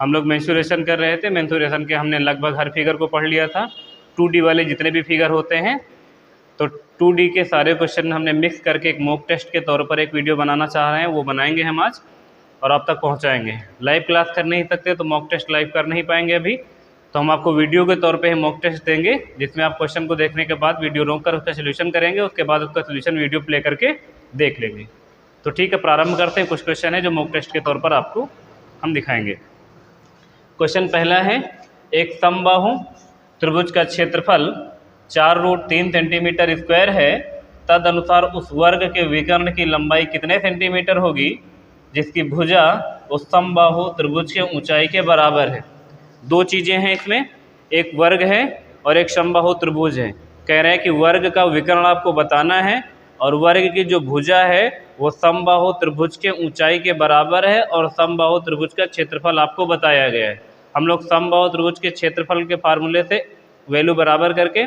हम लोग मेंसुरेशन कर रहे थे, मेंसुरेशन के हमने लगभग हर फिगर को पढ़ लिया था। 2D वाले जितने भी फिगर होते हैं, तो 2D के सारे क्वेश्चन हमने मिक्स करके एक मॉक टेस्ट के तौर पर एक वीडियो बनाना चाह रहे हैं, वो बनाएंगे हम आज और आप तक पहुंचाएंगे। लाइव क्लास कर नहीं सकते तो मॉक टेस्ट लाइव कर नहीं पाएंगे अभी, तो हम आपको वीडियो के तौर पे ही मॉक टेस्ट देंगे, जिसमें आप क्वेश्चन को देखने के बाद वीडियो रोक कर उसका सोल्यूशन करेंगे, उसके बाद उसका सोल्यूशन वीडियो प्ले करके देख लेंगे। तो ठीक है, प्रारंभ करते हैं। कुछ क्वेश्चन है जो मॉक टेस्ट के तौर पर आपको हम दिखाएंगे। क्वेश्चन पहला है, एक समबाहु त्रिभुज का क्षेत्रफल 4√3 सेंटीमीटर स्क्वायर है, तद अनुसार उस वर्ग के विकर्ण की लंबाई कितने सेंटीमीटर होगी जिसकी भुजा उस समबाहु त्रिभुज के ऊंचाई के बराबर है। दो चीज़ें हैं इसमें, एक वर्ग है और एक समबाहु त्रिभुज है। कह रहे हैं कि वर्ग का विकर्ण आपको बताना है और वर्ग की जो भुजा है वो समबाहु त्रिभुज के ऊंचाई के बराबर है और समबाहु त्रिभुज का क्षेत्रफल आपको बताया गया है। हम लोग समबाहु त्रिभुज के क्षेत्रफल के फार्मूले से वैल्यू बराबर करके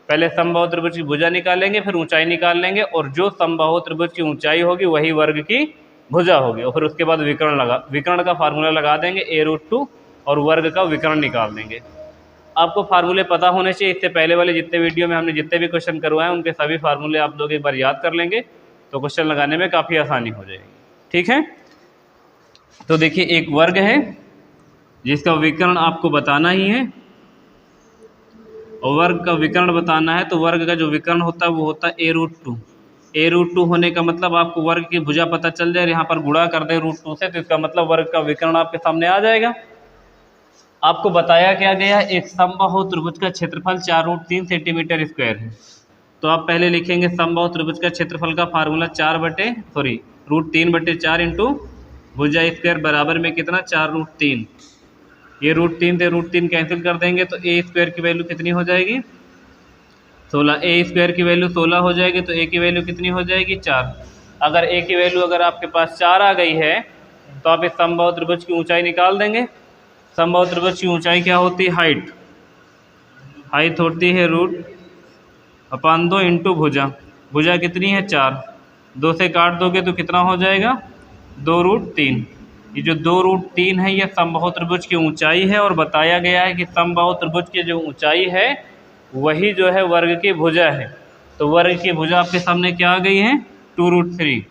पहले समबाहु त्रिभुज की भुजा निकालेंगे, फिर ऊंचाई निकाल लेंगे, और जो समबाहु त्रिभुज की ऊंचाई होगी वही वर्ग की भुजा होगी, और फिर उसके बाद विकर्ण का फार्मूला लगा देंगे a√2 और वर्ग का विकर्ण निकाल देंगे। आपको फार्मूले पता होने चाहिए। इससे पहले वाले जितने वीडियो में हमने जितने भी क्वेश्चन करवाए उनके सभी फार्मूले आप लोग एक बार याद कर लेंगे तो क्वेश्चन लगाने में काफ़ी आसानी हो जाएगी। ठीक है, तो देखिए एक वर्ग है जिसका विकर्ण आपको बताना ही है, और वर्ग का विकर्ण बताना है, तो वर्ग का जो विकर्ण होता है वो होता है a√2। a√2 होने का मतलब आपको वर्ग की भुजा पता चल जाए, यहाँ पर गुणा कर दे √2 से, तो इसका मतलब वर्ग का विकर्ण आपके सामने आ जाएगा। आपको बताया क्या गया, एक समबाहु त्रिभुज का क्षेत्रफल 4√3 सेंटीमीटर स्क्वायर है। तो आप पहले लिखेंगे समबाहु त्रिभुज का क्षेत्रफल का फार्मूला √3/4 इंटू भुजा स्क्वायर बराबर में कितना 4√3। ये √3 से √3 कैंसिल कर देंगे तो a स्क्वायर की वैल्यू कितनी हो जाएगी 16। a स्क्वायर की वैल्यू 16 हो जाएगी तो a की वैल्यू कितनी हो जाएगी 4। अगर a की वैल्यू अगर आपके पास 4 आ गई है तो आप इस समबाहु त्रिभुज की ऊंचाई निकाल देंगे। समबाहु त्रिभुज की ऊंचाई क्या होती है, हाइट होती है √2 इंटू भुजा कितनी है 4, 2 से काट दोगे तो कितना हो जाएगा 2√3। ये जो 2√3 है ये समबाहु त्रिभुज की ऊंचाई है, और बताया गया है कि समबाहु त्रिभुज की जो ऊंचाई है वही जो है वर्ग की भुजा है। तो वर्ग की भुजा आपके सामने क्या आ गई है 2√3।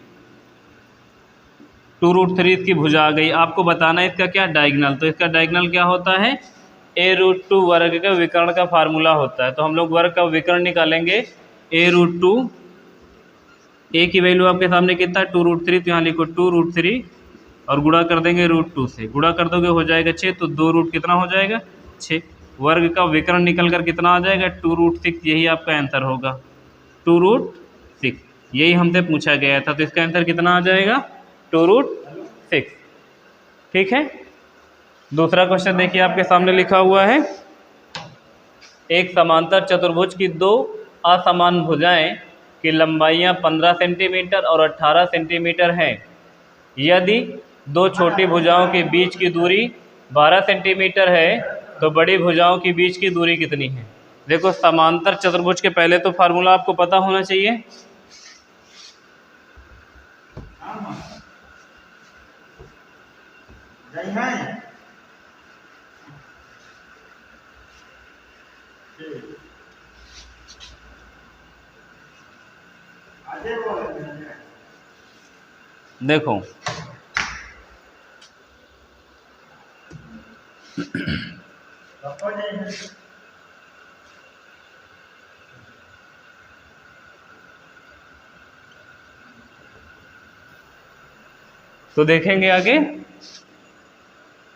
2√3 इसकी भुजा आ गई। आपको बताना है इसका क्या डायगोनल, तो इसका डायगोनल क्या होता है a√2 वर्ग का विकर्ण का फार्मूला होता है। तो हम लोग वर्ग का विकर्ण निकालेंगे a√2। a की वैल्यू आपके सामने कितना है 2√3, तो यहाँ लिखो 2√3 और गुणा कर देंगे √2 से, गुणा कर दोगे हो जाएगा 6, तो 2 रूट कितना हो जाएगा 6। वर्ग का विकर्ण निकल कर कितना आ जाएगा 2√6। यही आपका आंसर होगा 2√6, यही हमसे पूछा गया था, तो इसका आंसर कितना आ जाएगा 2√6। ठीक है, दूसरा क्वेश्चन देखिए आपके सामने लिखा हुआ है, एक समांतर चतुर्भुज की दो असमान भुजाएं की लंबाइयां 15 सेंटीमीटर और 18 सेंटीमीटर हैं। यदि दो छोटी भुजाओं के बीच की दूरी 12 सेंटीमीटर है तो बड़ी भुजाओं के बीच की दूरी कितनी है। देखो समांतर चतुर्भुज के पहले तो फार्मूला आपको पता होना चाहिए। देखो तो देखेंगे आगे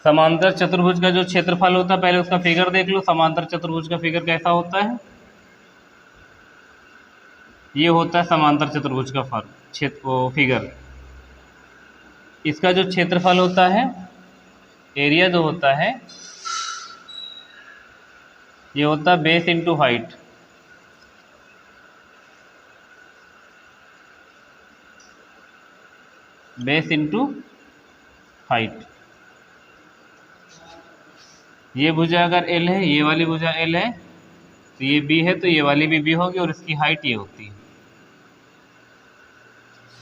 समांतर चतुर्भुज का जो क्षेत्रफल होता है, पहले उसका फिगर देख लो। समांतर चतुर्भुज का फिगर कैसा होता है, ये होता है समांतर चतुर्भुज का फिगर। इसका जो क्षेत्रफल होता है, एरिया जो होता है, ये होता है base into height. Base into height. ये भुजा अगर L है, ये वाली भुजा L है, तो ये B है, तो ये वाली भी B होगी, और इसकी हाइट ये होती है।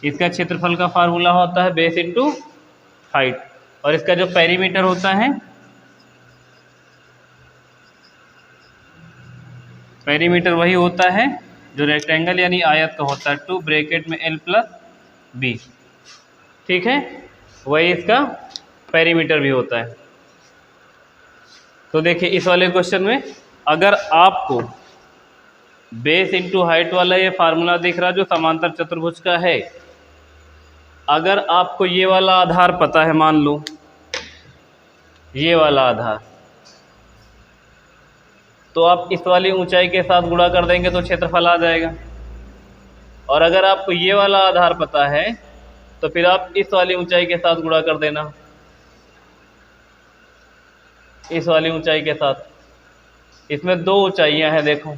इसका क्षेत्रफल का फार्मूला होता है बेस इंटू हाइट, और इसका जो पेरीमीटर होता है पेरीमीटर वही होता है जो रेक्टेंगल यानी आयत का होता है, 2 ब्रैकेट में L प्लस B, ठीक है, वही इसका पेरीमीटर भी होता है। तो देखिए इस वाले क्वेश्चन में अगर आपको बेस इंटू हाइट वाला ये फार्मूला दिख रहा जो समांतर चतुर्भुज का है, अगर आपको ये वाला आधार पता है, मान लो ये वाला आधार, तो आप इस वाली ऊंचाई के साथ गुणा कर देंगे तो क्षेत्रफल आ जाएगा। और अगर आपको ये वाला आधार पता है तो फिर आप इस वाली ऊंचाई के साथ गुणा कर देना, इस वाली ऊंचाई के साथ। इसमें दो ऊंचाइयां हैं, देखो,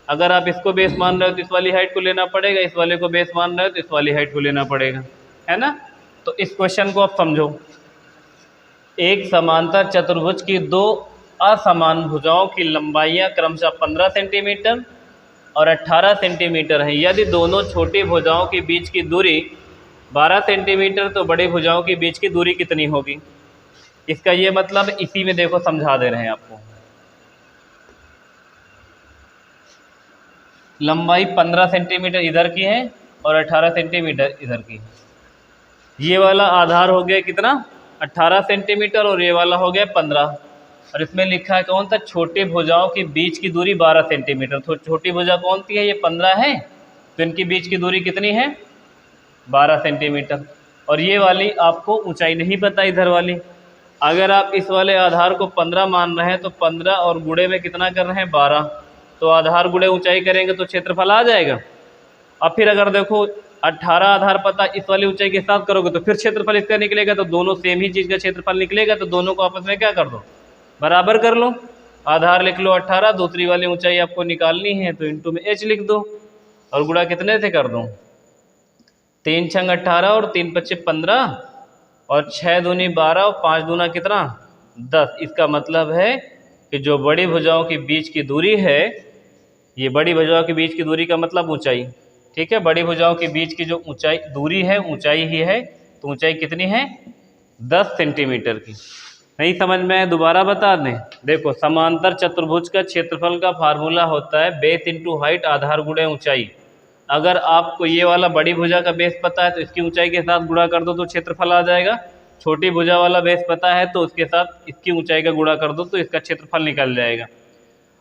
अगर आप इसको बेस मान रहे हो तो इस वाली हाइट को लेना पड़ेगा, इस वाले को बेस मान रहे हो तो इस वाली हाइट को लेना पड़ेगा, है ना। तो इस क्वेश्चन को आप समझो, एक समांतर चतुर्भुज की दो असमान भुजाओं की लंबाइयां क्रमशः 15 सेंटीमीटर और 18 सेंटीमीटर है। यदि दोनों छोटी भुजाओं के बीच की दूरी 12 सेंटीमीटर तो बड़ी भुजाओं के बीच की दूरी कितनी होगी। इसका ये मतलब इसी में देखो समझा दे रहे हैं आपको। लंबाई 15 सेंटीमीटर इधर की है और 18 सेंटीमीटर इधर की है। ये वाला आधार हो गया कितना, 18 सेंटीमीटर, और ये वाला हो गया 15। और इसमें लिखा है कौन सा, छोटी भुजाओं के बीच की दूरी 12 सेंटीमीटर। तो छोटी भुजा कौन सी है, ये 15 है, तो इनकी बीच की दूरी कितनी है, 12 सेंटीमीटर। और ये वाली आपको ऊंचाई नहीं पता इधर वाली। अगर आप इस वाले आधार को 15 मान रहे हैं तो 15 और गुणे में कितना कर रहे हैं, 12, तो आधार गुणे ऊंचाई करेंगे तो क्षेत्रफल आ जाएगा। अब फिर अगर देखो 18 आधार पता, इस वाली ऊंचाई के साथ करोगे तो फिर क्षेत्रफल इसका निकलेगा, तो दोनों सेम ही चीज़ का क्षेत्रफल निकलेगा, तो दोनों को आपस में क्या कर दो, बराबर कर लो। आधार लिख लो 18, दूसरी वाली ऊंचाई आपको निकालनी है तो इंटू में h लिख दो, और गुणा कितने से कर दो, 3 छंग 18 और 3 पच्चे 15 और 6 दूनी 12 और 5 दूना कितना, 10। इसका मतलब है कि जो बड़ी भुजाओं के बीच की दूरी है, ये बड़ी भुजाओं के बीच की दूरी का मतलब ऊंचाई, ठीक है, बड़ी भुजाओं के बीच की जो ऊंचाई दूरी है ऊंचाई ही है, तो ऊंचाई कितनी है, 10 सेंटीमीटर की। नहीं समझ में, दोबारा बता दें, देखो समांतर चतुर्भुज का क्षेत्रफल का फार्मूला होता है बेस इंटू हाइट आधार गुणे ऊंचाई। अगर आपको ये वाला बड़ी भुजा का बेस पता है तो इसकी ऊंचाई के साथ गुणा कर दो तो क्षेत्रफल आ जाएगा। छोटी भुजा वाला बेस पता है तो उसके साथ इसकी ऊंचाई का गुणा कर दो तो इसका क्षेत्रफल निकल जाएगा।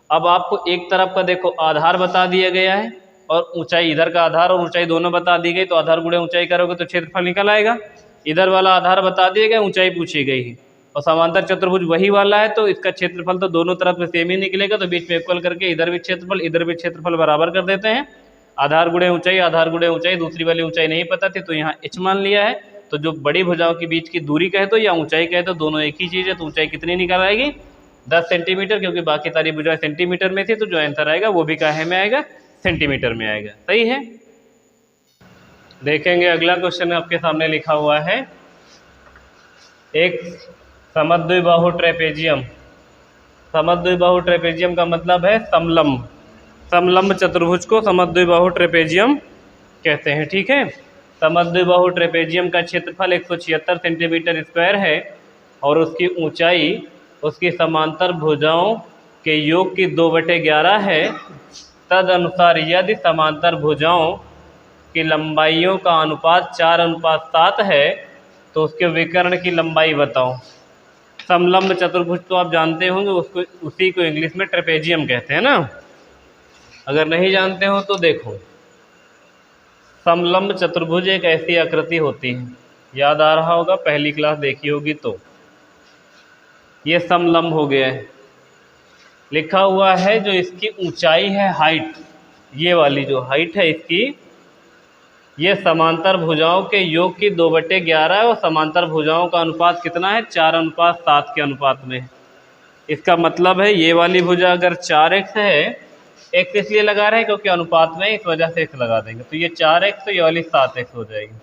अब आपको एक तरफ का देखो आधार बता दिया गया है और ऊंचाई, इधर का आधार और ऊंचाई दोनों बता दी गई, तो आधार गुणे ऊंचाई करोगे तो क्षेत्रफल निकल आएगा। इधर वाला आधार बता दिया गया, ऊंचाई पूछी गई है, और समांतर चतुर्भुज वही वाला है तो इसका क्षेत्रफल तो दोनों तरफ में सेम ही निकलेगा, तो बीच में इक्वल करके इधर भी क्षेत्रफल इधर भी क्षेत्रफल बराबर कर देते हैं। आधार गुणे ऊंचाई, आधार गुणे ऊंचाई, दूसरी वाली ऊंचाई नहीं पता थी तो यहाँ h मान लिया है। तो जो बड़ी भुजाओं के बीच की दूरी कहे तो या ऊंचाई कहे तो दोनों एक ही चीज़ है, तो ऊंचाई कितनी निकल आएगी, 10 सेंटीमीटर, क्योंकि बाकी सारी भुजाएं सेंटीमीटर में थी, तो जो आंसर आएगा वो भी काहे में आएगा, सेंटीमीटर में आएगा। सही है। देखेंगे अगला क्वेश्चन आपके सामने लिखा हुआ है, एक समद्विबाहु ट्रेपेजियम। समद्विबाहु ट्रेपेजियम का मतलब है समलंब, समलंब चतुर्भुज को समद्विबाहु ट्रेपेजियम कहते हैं, ठीक है। समद्विबाहु ट्रेपेजियम का क्षेत्रफल 176 सेंटीमीटर स्क्वायर है और उसकी ऊंचाई उसकी समांतर भुजाओं के योग की 2/11 है। तदनुसार यदि समांतर भुजाओं की लंबाइयों का अनुपात 4:7 है तो उसके विकर्ण की लंबाई बताओ। समलंब चतुर्भुज तो आप जानते होंगे, उसको उसी को इंग्लिश में ट्रेपेजियम कहते हैं ना। अगर नहीं जानते हो तो देखो, समलंब चतुर्भुज एक ऐसी आकृति होती है, याद आ रहा होगा, पहली क्लास देखी होगी, तो ये समलंब हो गया है। लिखा हुआ है जो इसकी ऊंचाई है, हाइट, ये वाली जो हाइट है इसकी, ये समांतर भुजाओं के योग की 2/11 है और समांतर भुजाओं का अनुपात कितना है, 4:7 के अनुपात में। इसका मतलब है ये वाली भुजा अगर 4x है, x इसलिए लगा रहे हैं क्योंकि अनुपात में, इस वजह से x लगा देंगे, तो ये 4x तो ये वाली 7x हो जाएगी।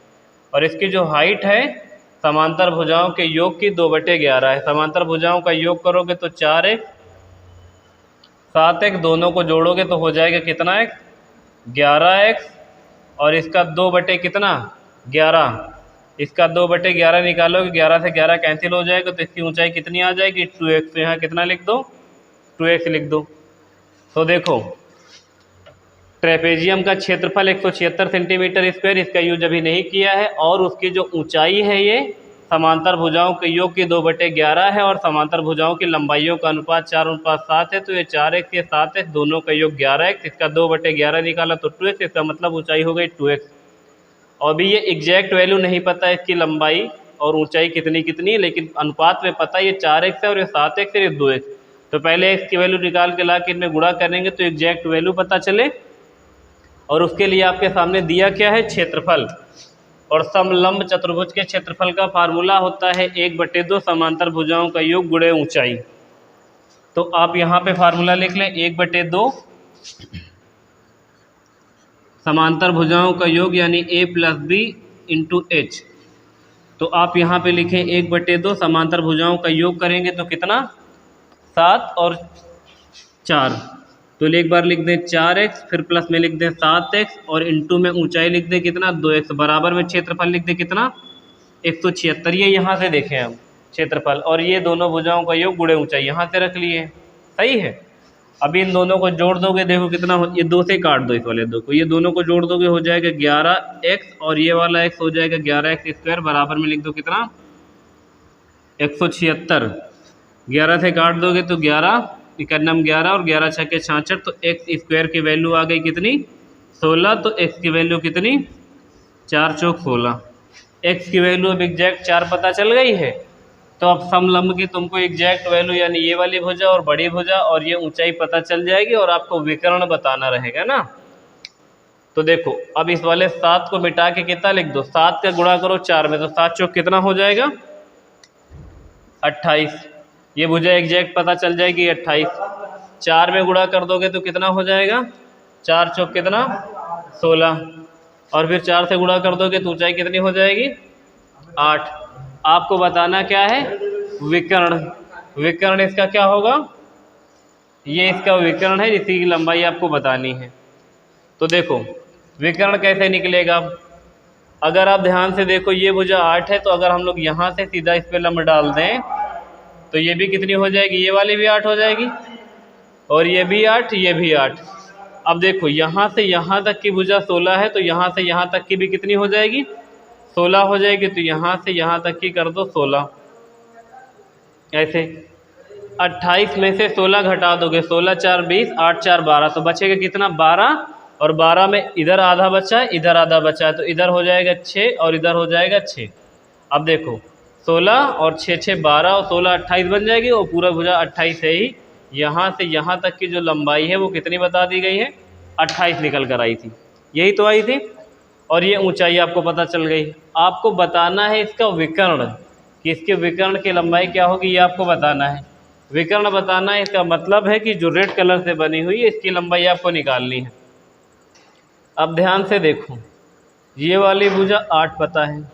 और इसकी जो हाइट है समांतर भुजाओं के योग की 2/11 है। समांतर भुजाओं का योग करोगे तो 4x 7x दोनों को जोड़ोगे तो हो जाएगा कितना x, 11x, और इसका 2/11, इसका 2/11 निकालोगे, 11 से 11 कैंसिल हो जाएगा, तो इसकी ऊंचाई कितनी आ जाएगी, 2x। तो यहाँ कितना लिख दो, 2x लिख दो। तो देखो ट्रेपेजियम का क्षेत्रफल 176 सेंटीमीटर स्क्वायर, इसका यूज अभी नहीं किया है। और उसकी जो ऊंचाई है ये समांतर भुजाओं के योग की 2/11 है और समांतर भुजाओं की लंबाइयों का अनुपात 4:7 है। तो ये 4x ये 7x दोनों का योग 11x, इसका 2/11 निकाला तो 2x, इसका मतलब ऊंचाई हो गई 2x। और भी ये एग्जैक्ट वैल्यू नहीं पता है इसकी लंबाई और ऊंचाई कितनी कितनी, लेकिन अनुपात में पता है ये 4x है और ये 7x है, ये 2x। तो पहले x की वैल्यू निकाल के ला के इनमें गुणा करेंगे तो एग्जैक्ट वैल्यू पता चले। और उसके लिए आपके सामने दिया क्या है, क्षेत्रफल। और समलंब चतुर्भुज के क्षेत्रफल का फार्मूला होता है 1/2 समांतर भुजाओं का योग गुणे ऊंचाई। तो आप यहाँ पे फार्मूला लिख लें 1/2 समांतर भुजाओं का योग यानी a + b × h। तो आप यहाँ पे लिखें 1/2 समांतर भुजाओं का योग करेंगे तो कितना, 7 और 4। तो एक बार लिख दें 4x, फिर प्लस में लिख दें 7x और इंटू में ऊंचाई लिख दें कितना, 2x, बराबर में क्षेत्रफल लिख दें कितना, 176। ये यहाँ से देखें हम क्षेत्रफल, और ये दोनों भुजाओं का योग गुणे ऊंचाई यहाँ से रख लिए, सही है। अभी इन दोनों को जोड़ दोगे, देखो कितना हो, ये 2 से काट दो इस वाले 2 को, ये दोनों को जोड़ दोगे हो जाएगा 11x और ये वाला x हो जाएगा 11x², बराबर में लिख दो कितना, 176। 11 से काट दोगे तो 11, 11 और 11 × 6 = 66, तो x² की वैल्यू आ गई कितनी, 16। तो x की वैल्यू कितनी, 4 × 4 = 16। x की वैल्यू अब एग्जैक्ट 4 पता चल गई है। तो अब समलंब की तुमको एग्जैक्ट वैल्यू यानी ये वाली भुजा और बड़ी भुजा और ये ऊंचाई पता चल जाएगी और आपको विकर्ण बताना रहेगा ना। तो देखो अब इस वाले 7 को मिटा के कितना लिख दो, 7 का गुणा करो 4 में, तो 7 × 4 कितना हो जाएगा, 28। ये भुजा एग्जैक्ट पता चल जाएगी 28। 4 में गुणा कर दोगे तो कितना हो जाएगा, 4 × 4 कितना, 16। और फिर 4 से गुणा कर दोगे तो ऊंचाई कितनी हो जाएगी, 8। आपको बताना क्या है, विकर्ण। विकर्ण इसका क्या होगा, ये इसका विकर्ण है, इसी की लंबाई आपको बतानी है। तो देखो विकर्ण कैसे निकलेगा, अगर आप ध्यान से देखो ये भुजा 8 है, तो अगर हम लोग यहाँ से सीधा इस पर लंब डाल दें तो ये भी कितनी हो जाएगी, ये वाली भी 8 हो जाएगी और ये भी 8, ये भी 8। अब देखो यहाँ से यहाँ तक की भुजा 16 है, तो यहाँ से यहाँ तक की भी कितनी हो जाएगी, 16 हो जाएगी। तो यहाँ से यहाँ तक की कर दो 16, ऐसे 28 में से 16 घटा दोगे, 16 × 4 = 20, 8 × 4 = 12, तो बचेगा कितना, 12। और 12 में इधर आधा बचा है, इधर आधा बचा है, तो इधर हो जाएगा 6 और इधर हो जाएगा 6। अब देखो 16 और 6 × 6 = 12 और 16 28 बन जाएगी और पूरा भुजा 28 है ही। यहाँ से यहाँ तक की जो लंबाई है वो कितनी बता दी गई है, 28 निकल कर आई थी, यही तो आई थी। और ये ऊंचाई आपको पता चल गई। आपको बताना है इसका विकर्ण, कि इसके विकर्ण की लंबाई क्या होगी, ये आपको बताना है। विकर्ण बताना है, इसका मतलब है कि जो रेड कलर से बनी हुई है इसकी लंबाई आपको निकालनी है। अब ध्यान से देखो, ये वाली भुजा 8 पता है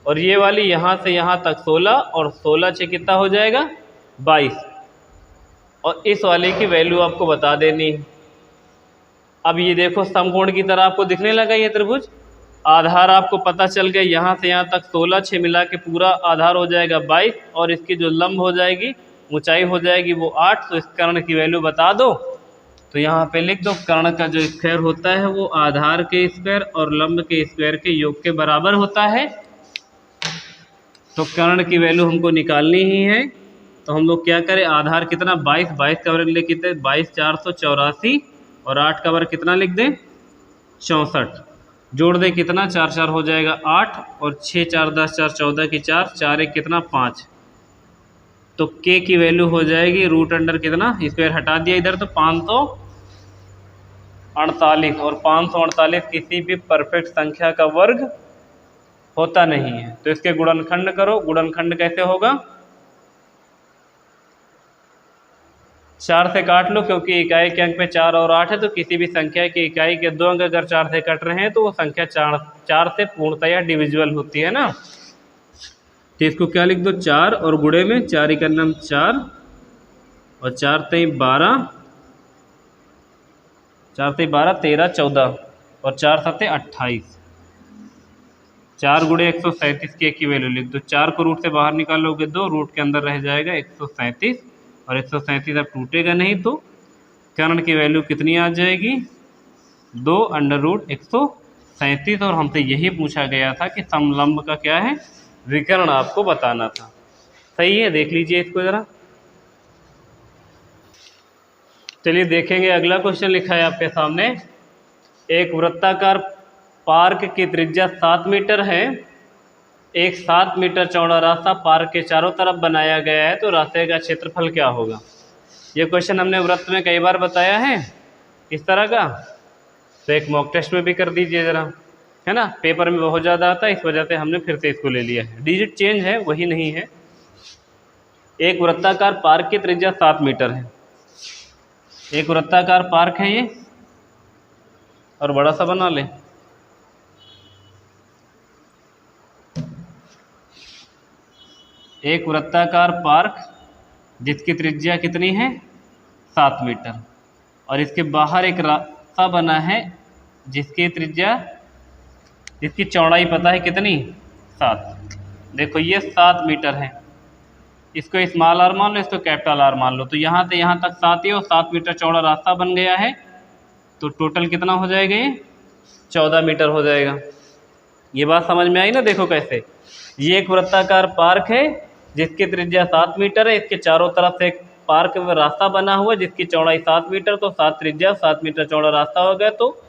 और ये वाली यहाँ से यहाँ तक 16 और 16 से कितना हो जाएगा, 22। और इस वाले की वैल्यू आपको बता देनी है। अब ये देखो समकोण की तरह आपको दिखने लगा ये त्रिभुज, आधार आपको पता चल गया, यहाँ से यहाँ तक 16, 6 मिला के पूरा आधार हो जाएगा 22 और इसकी जो लंब हो जाएगी, ऊंचाई हो जाएगी वो 8। तो इस कर्ण की वैल्यू बता दो, तो यहाँ पे लिख दो कर्ण का जो स्क्वायर होता है वो आधार के स्क्वायर और लंब के स्क्वायर के योग के बराबर होता है। तो कर्ण की वैल्यू हमको निकालनी ही है, तो हम लोग क्या करें, आधार कितना 22, 22 का वर्ग लिख दें 22 × 484 और 8 का वर्ग कितना लिख दें 64। जोड़ दें कितना, 4 × 4 हो जाएगा 8 और 6 × 4 = 10, 4 × 14 की 4, 4 × 1 कितना 5। तो k की वैल्यू हो जाएगी √अंडर कितना, स्क्वायर हटा दिया इधर तो 548, और 548 किसी भी परफेक्ट संख्या का वर्ग होता नहीं है। तो इसके गुणनखंड करो, गुणनखंड कैसे होगा, 4 से काट लो, क्योंकि इकाई के अंक में 4 और 8 है, तो किसी भी संख्या की इकाई के 2 अंक अगर 4 से कट रहे हैं तो वो संख्या 4 से पूर्णतया डिविजिबल होती है ना। तो इसको क्या लिख दो, 4 और गुणे में 4 × 4 और 4 × 3 = 12, 4 × 3 = 12, 13, 14 और 4 × 7 = 28। 4 × 137 की वैल्यू लिख दो। 4 को रूट से बाहर निकालोगे 2, रूट के अंदर रह जाएगा 137 और 137 अब टूटेगा नहीं, तो कर्ण की वैल्यू कितनी आ जाएगी, 2√137 और हमसे यही पूछा गया था कि समलंब का क्या है, विकर्ण आपको बताना था। सही है, देख लीजिए इसको ज़रा। चलिए देखेंगे, अगला क्वेश्चन लिखा है आपके सामने। एक वृत्ताकार पार्क की त्रिज्या 7 मीटर है। एक 7 मीटर चौड़ा रास्ता पार्क के चारों तरफ बनाया गया है, तो रास्ते का क्षेत्रफल क्या होगा। ये क्वेश्चन हमने वृत्त में कई बार बताया है इस तरह का, तो एक मॉक टेस्ट में भी कर दीजिए ज़रा, है ना। पेपर में बहुत ज़्यादा आता है, इस वजह से हमने फिर से इसको ले लिया है। डिजिट चेंज है, वही नहीं है। एक वृत्ताकार पार्क की त्रिज्या 7 मीटर है। एक वृत्ताकार पार्क है ये, और बड़ा सा बना ले। एक वृत्ताकार पार्क जिसकी त्रिज्या कितनी है, 7 मीटर, और इसके बाहर एक रास्ता बना है जिसकी चौड़ाई पता है कितनी, 7। देखो ये 7 मीटर है, इसको स्मॉल आर मान लो, इसको कैपिटल आर मान लो। तो यहाँ से यहाँ तक 7 ही, और 7 मीटर चौड़ा रास्ता बन गया है, तो टोटल कितना हो जाएगा, ये 14 मीटर हो जाएगा। ये बात समझ में आई ना। देखो कैसे, ये एक वृत्ताकार पार्क है जिसकी त्रिज्या 7 मीटर है, इसके चारों तरफ से एक पार्क में रास्ता बना हुआ जिसकी चौड़ाई 7 मीटर, तो 7 त्रिज्या 7 मीटर चौड़ा रास्ता हो गया। तो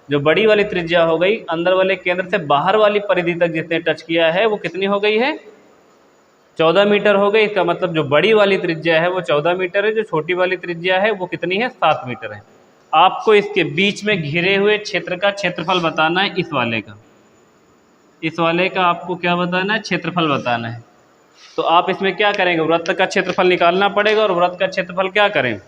जो बड़ी वाली त्रिज्या हो गई, अंदर वाले केंद्र से बाहर वाली परिधि तक जिसने टच किया है, वो कितनी हो गई है, 14 मीटर हो गई। इसका मतलब जो बड़ी वाली त्रिज्या है वो 14 मीटर है, जो छोटी वाली त्रिज्या है वो कितनी है, 7 मीटर है। आपको इसके बीच में घिरे हुए क्षेत्र का क्षेत्रफल बताना है, इस वाले का। इस वाले का आपको क्या बताना है, क्षेत्रफल बताना है। तो आप इसमें क्या करेंगे, वृत्त का क्षेत्रफल निकालना पड़ेगा, और वृत्त का क्षेत्रफल क्या करें,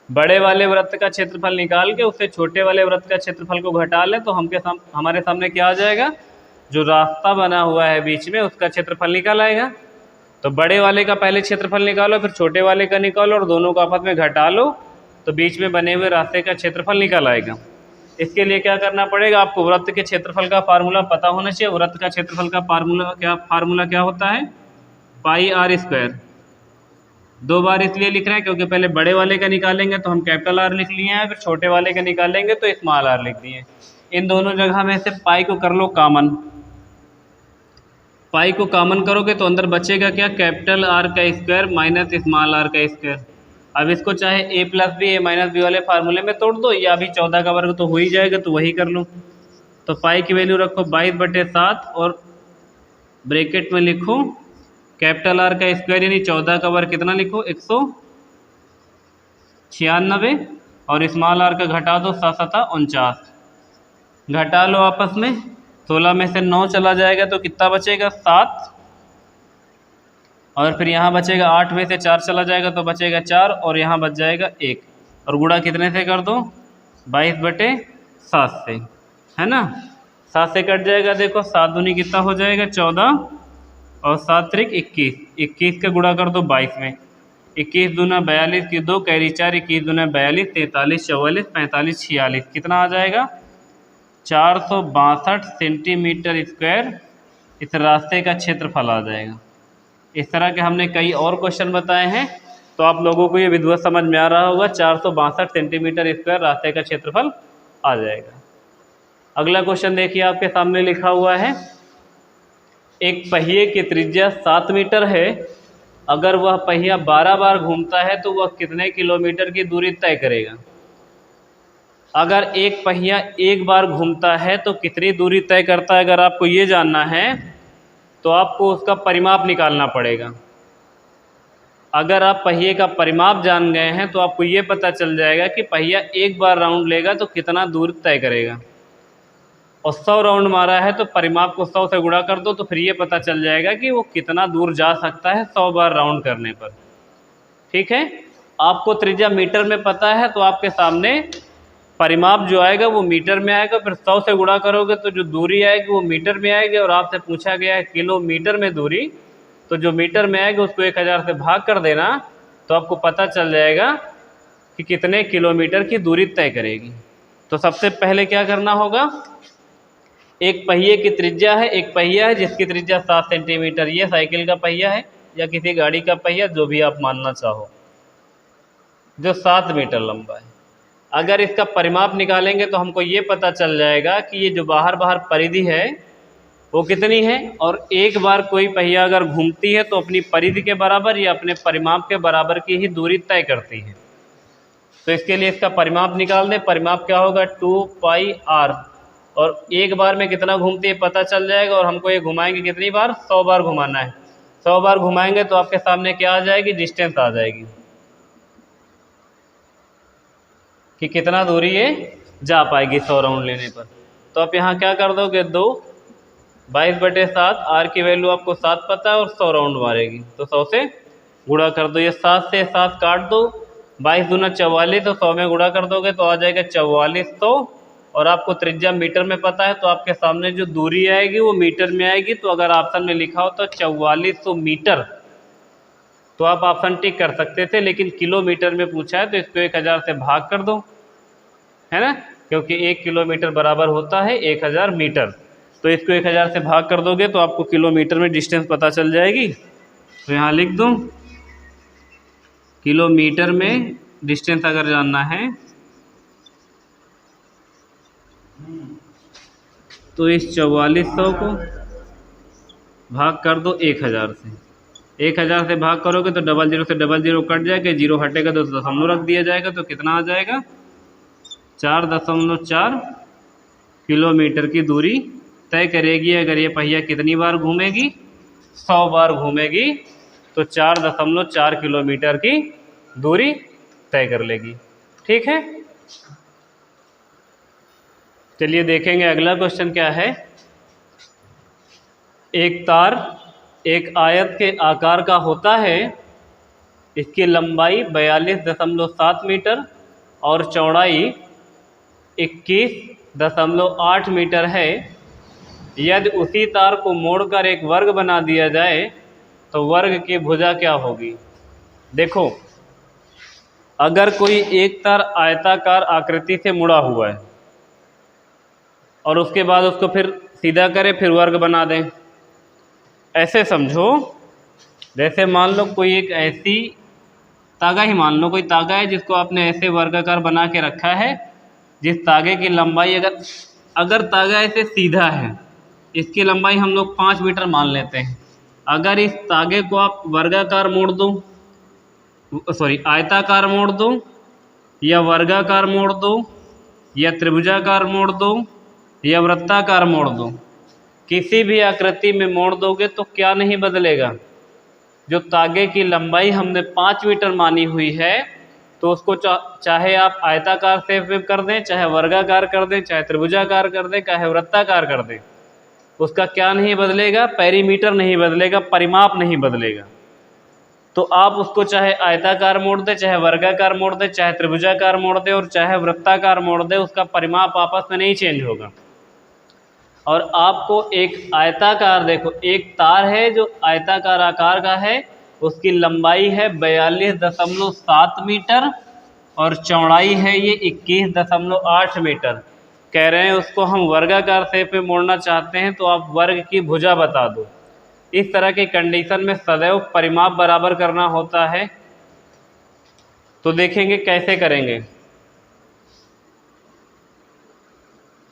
बड़े वाले वृत्त का क्षेत्रफल निकाल के उससे छोटे वाले वृत्त का क्षेत्रफल को घटा लें, तो हमारे सामने क्या आ जाएगा, जो रास्ता बना हुआ है बीच में उसका क्षेत्रफल निकल आएगा। तो बड़े वाले का पहले क्षेत्रफल निकालो, फिर छोटे वाले का निकालो, और दोनों को आपस में घटा लो, तो बीच में बने हुए रास्ते का क्षेत्रफल निकल आएगा। इसके लिए क्या करना पड़ेगा, आपको वृत्त के क्षेत्रफल का फार्मूला पता होना चाहिए। वृत्त का क्षेत्रफल का फार्मूला क्या होता है, पाई आर स्क्वायर। 2 बार इसलिए लिख रहे हैं क्योंकि पहले बड़े वाले का निकालेंगे तो हम कैपिटल आर लिख लिए हैं, फिर छोटे वाले का निकालेंगे तो स्मॉल आर लिख दिए। इन दोनों जगह में से पाई को कर लो कॉमन। पाई को कॉमन करोगे तो अंदर बचेगा क्या, कैपिटल आर का स्क्वायर माइनस स्मॉल आर का स्क्वायर। अब इसको चाहे a plus b a minus b वाले फार्मूले में तोड़ दो, या अभी 14 का वर्ग तो हो ही जाएगा, तो वही कर लो। तो पाई की वैल्यू रखो 22/7, और ब्रैकेट में लिखो कैपिटल आर का स्क्वायर यानी 14 का वर्ग कितना लिखो, 196, और स्मॉल आर का घटा दो 7 × 49। घटा लो आपस में, 16 में से 9 चला जाएगा तो कितना बचेगा, 7, और फिर यहाँ बचेगा 8 में से 4 चला जाएगा तो बचेगा 4, और यहाँ बच जाएगा 1, और गुणा कितने से कर दो, 22/7 से, है ना। 7 से कट जाएगा, देखो 7 दूनी कितना हो जाएगा, 14, और 7 त्रिक 21। 21 का गुणा कर दो 22 में, 21 दूना 42 की 2 कैरी 4, 21 दूना 42, 43, 44, 45, 46, कितना आ जाएगा, 462 सेंटीमीटर स्क्वायर इस रास्ते का क्षेत्रफल आ जाएगा। इस तरह के हमने कई और क्वेश्चन बताए हैं, तो आप लोगों को ये विधिवत समझ में आ रहा होगा। 462 सेंटीमीटर स्क्वायर रास्ते का क्षेत्रफल आ जाएगा। अगला क्वेश्चन देखिए, आपके सामने लिखा हुआ है, एक पहिए की त्रिज्या 7 मीटर है। अगर वह पहिया 12 बार घूमता है तो वह कितने किलोमीटर की दूरी तय करेगा। अगर एक पहिया एक बार घूमता है तो कितनी दूरी तय करता है, अगर आपको ये जानना है तो आपको उसका परिमाप निकालना पड़ेगा। अगर आप पहिए का परिमाप जान गए हैं तो आपको ये पता चल जाएगा कि पहिया एक बार राउंड लेगा तो कितना दूर तय करेगा, और 100 राउंड मारा है तो परिमाप को 100 से गुणा कर दो, तो फिर ये पता चल जाएगा कि वो कितना दूर जा सकता है 100 बार राउंड करने पर। ठीक है, आपको त्रिज्या मीटर में पता है तो आपके सामने परिमाप जो आएगा वो मीटर में आएगा, फिर 100 से गुणा करोगे तो जो दूरी आएगी वो मीटर में आएगी, और आपसे पूछा गया है किलोमीटर में दूरी, तो जो मीटर में आएगा उसको 1000 से भाग कर देना, तो आपको पता चल जाएगा कि कितने किलोमीटर की दूरी तय करेगी। तो सबसे पहले क्या करना होगा, एक पहिए की त्रिज्या है, एक पहिया है जिसकी त्रिज्या 7 सेंटीमीटर, ये साइकिल का पहिया है या किसी गाड़ी का पहिया, जो भी आप मानना चाहो, जो 7 मीटर लंबा है। अगर इसका परिमाप निकालेंगे तो हमको ये पता चल जाएगा कि ये जो बाहर बाहर परिधि है वो कितनी है, और एक बार कोई पहिया अगर घूमती है तो अपनी परिधि के बराबर या अपने परिमाप के बराबर की ही दूरी तय करती है। तो इसके लिए इसका परिमाप निकाल दें। परिमाप क्या होगा, 2πr, और एक बार में कितना घूमती है पता चल जाएगा, और हमको ये घुमाएंगे कितनी बार, 100 बार घुमाना है। 100 बार घुमाएंगे तो आपके सामने क्या आ जाएगी, डिस्टेंस आ जाएगी कि कितना दूरी ये जा पाएगी 100 राउंड लेने पर। तो आप यहाँ क्या कर दोगे, 2/22/7, आर की वैल्यू आपको 7 पता है और 100 राउंड मारेगी तो 100 से गुणा कर दो। ये 7 से 7 काट दो, 22 दूना 44, तो 100 में गुणा कर दोगे तो आ जाएगा 4400, और आपको त्रिज्या मीटर में पता है तो आपके सामने जो दूरी आएगी वो मीटर में आएगी। तो अगर ऑप्शन में लिखा हो तो 4400 मीटर तो आप ऑप्शन टिक कर सकते थे, लेकिन किलोमीटर में पूछा है तो इसको 1000 से भाग कर दो, है ना, क्योंकि 1 किलोमीटर बराबर होता है 1000 मीटर। तो इसको 1000 से भाग कर दोगे तो आपको किलोमीटर में डिस्टेंस पता चल जाएगी। तो यहाँ लिख दो, किलोमीटर में डिस्टेंस अगर जानना है तो इस 4400 को भाग कर दो 1000 से। 1000 से भाग करोगे तो 00 से 00 कट जाएगा, 0 हटेगा तो दशमलव रख दिया जाएगा, तो कितना आ जाएगा, 4.4 किलोमीटर की दूरी तय करेगी। अगर ये पहिया कितनी बार घूमेगी, 100 बार घूमेगी तो 4.4 किलोमीटर की दूरी तय कर लेगी। ठीक है, चलिए देखेंगे अगला क्वेश्चन क्या है। एक तार एक आयत के आकार का होता है, इसकी लंबाई 42.7 मीटर और चौड़ाई 21.8 मीटर है। यदि उसी तार को मोड़कर एक वर्ग बना दिया जाए तो वर्ग की भुजा क्या होगी। देखो, अगर कोई एक तार आयताकार आकृति से मुड़ा हुआ है और उसके बाद उसको फिर सीधा करें फिर वर्ग बना दें, ऐसे समझो जैसे मान लो कोई एक ऐसी तागा ही मान लो, कोई तागा है जिसको आपने ऐसे वर्गाकार बना के रखा है, जिस तागे की लंबाई अगर तागा ऐसे सीधा है, इसकी लंबाई हम लोग 5 मीटर मान लेते हैं। अगर इस तागे को आप वर्गाकार मोड़ दो, सॉरी आयताकार मोड़ दो या वर्गाकार मोड़ दो या त्रिभुजाकार मोड़ दो या वृत्ताकार मोड़ दो, किसी भी आकृति में मोड़ दोगे तो क्या नहीं बदलेगा, जो तागे की लंबाई हमने 5 मीटर मानी हुई है तो उसको चाहे आप आयताकार से कर दें, चाहे वर्गाकार कर दें, चाहे त्रिभुजाकार कर दें, चाहे वृत्ताकार कर दें, उसका क्या नहीं बदलेगा, पेरीमीटर नहीं बदलेगा, परिमाप नहीं बदलेगा। तो आप उसको चाहे आयताकार मोड़ दें, चाहे वर्गाकार मोड़ दें, चाहे त्रिभुजाकार मोड़ दें और चाहे वृत्ताकार मोड़ दें, उसका परिमाप आपस में नहीं चेंज होगा। और आपको एक आयताकार, देखो एक तार है जो आयताकार आकार का है, उसकी लंबाई है 42.7 मीटर और चौड़ाई है ये 21.8 मीटर। कह रहे हैं उसको हम वर्गाकार शेप में मोड़ना चाहते हैं तो आप वर्ग की भुजा बता दो। इस तरह की कंडीशन में सदैव परिमाप बराबर करना होता है। तो देखेंगे कैसे करेंगे।